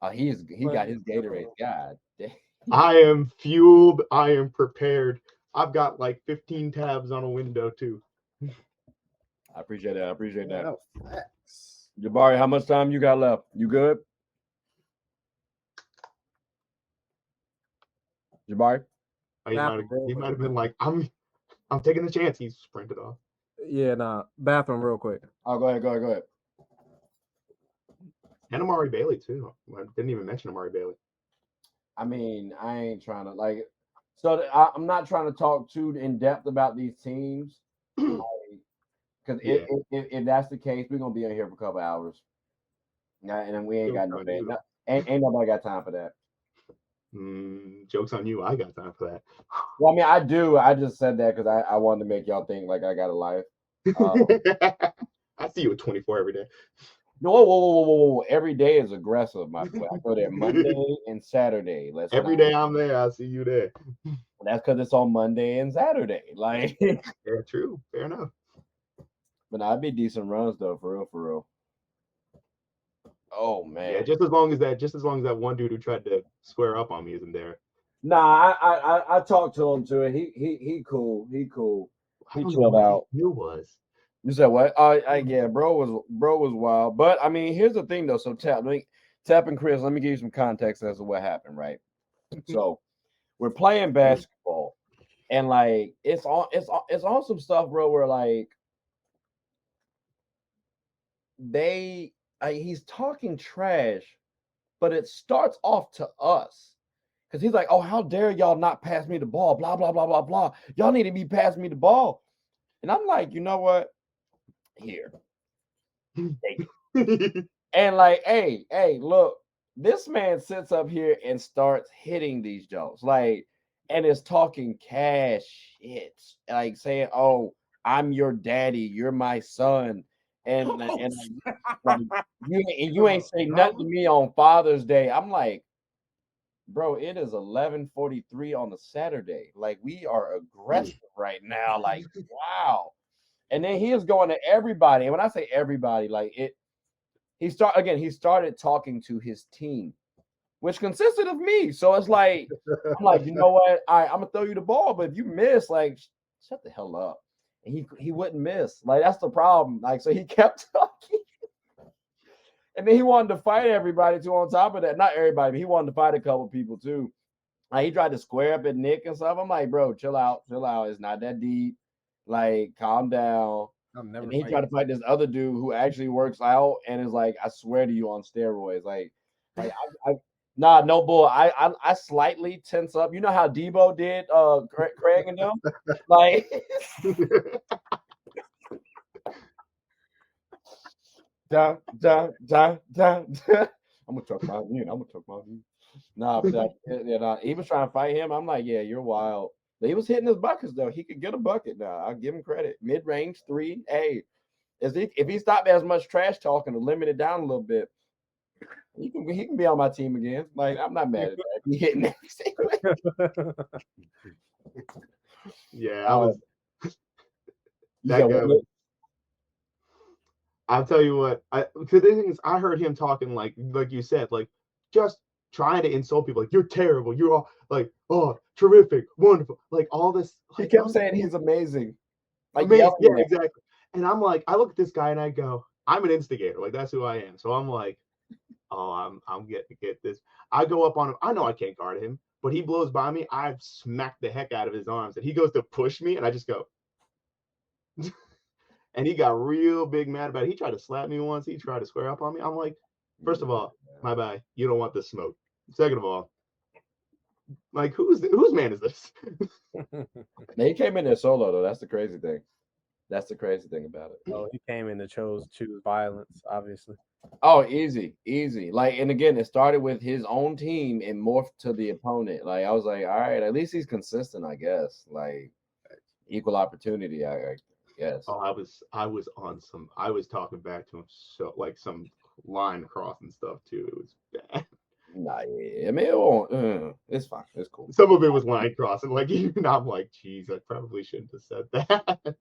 Oh, he got his Gatorade. God damn. I am fueled. I am prepared. I've got like 15 tabs on a window too. I appreciate that. Jabari, how much time you got left? You good? Jabari? He might have been like, I'm taking the chance. He sprinted off. Yeah, nah. Bathroom real quick. Oh, go ahead. And Amari Bailey too. I didn't even mention Amari Bailey. I mean, I ain't trying to like. So I'm not trying to talk too in depth about these teams, because if that's the case, we're gonna be in here for a couple hours. And then we ain't got no day. Ain't nobody got time for that. Joke's on you. I got time for that. Well, I mean, I do. I just said that because I wanted to make y'all think like I got a life. I see you at 24 every day. No, whoa. Every day is aggressive, my boy. I go there Monday and Saturday. Every day I'm there, I see you there. That's because it's on Monday and Saturday. Like, yeah, true. Fair enough. But I'd be decent runs though, for real. Oh man. Yeah, just as long as that one dude who tried to square up on me isn't there. Nah, I talked to him too. He cool. He chilled out. You was. You said what? Yeah, bro was wild. But I mean, here's the thing though. So Tap and Chris, let me give you some context as to what happened, right? So we're playing basketball, and like it's on some stuff, bro, where like he's talking trash, but it starts off to us. Because he's like, oh, how dare y'all not pass me the ball? Blah, blah, blah, blah, blah. Y'all need to be passing me the ball. And I'm like, you know what? Here. And like, hey, look, this man sits up here and starts hitting these jokes. Like, and is talking cash shit. Like saying, oh, I'm your daddy. You're my son. And like, you ain't say nothing to me on Father's Day. I'm like, bro, it is 11:43 on a Saturday. Like, we are aggressive right now. Like, wow. And then he is going to everybody. And when I say everybody, like he started talking to his team, which consisted of me. So it's like, I'm like, you know what? I'm gonna throw you the ball, but if you miss, like, shut the hell up. And he wouldn't miss. Like, that's the problem. Like, so he kept talking. And then he wanted to fight everybody too. On top of that, not everybody, but he wanted to fight a couple people too. Like, he tried to square up at Nick and stuff. I'm like, bro, chill out. It's not that deep. Like, calm down. And he tried to fight this other dude who actually works out and is like, I swear to you, on steroids. Like nah, no bull. I slightly tense up. You know how Debo did Craig and them? Like da. I'm gonna talk about you. Nah, but he was trying to fight him. I'm like, yeah, you're wild. But he was hitting his buckets though. He could get a bucket now. I'll give him credit. Mid-range 3. Hey, if he stopped as much trash talking to limit it down a little bit, he can be on my team again. Like, I'm not mad at that. He hitting everything. Yeah, I was that guy. I'll tell you what. Because the thing is, I heard him talking like you said, like just trying to insult people. Like, you're terrible. You're all like, oh, terrific, wonderful. Like all this. He kept saying he's amazing. Like, amazing. Yeah, exactly. And I'm like, I look at this guy and I go, I'm an instigator. Like, that's who I am. So I'm like, oh, I'm getting to get this. I go up on him. I know I can't guard him, but he blows by me. I smack the heck out of his arms, and he goes to push me, and I just go. And he got real big mad about it. He tried to slap me once. He tried to square up on me. I'm like, first of all, my bad. You don't want the smoke. Second of all, like, whose man is this? He came in there solo though. That's the crazy thing. That's the crazy thing about it. Oh, he came in to choose violence, obviously. Oh, easy. Like, and again, it started with his own team and morphed to the opponent. Like, I was like, all right, at least he's consistent, I guess. Like, equal opportunity, I guess. Oh, I was talking back to him, so like some line crossing stuff too. It was bad. Nah, yeah. I mean, it won't. It's fine. It's cool. Some of it was line crossing. Like, even I'm like, geez, I probably shouldn't have said that.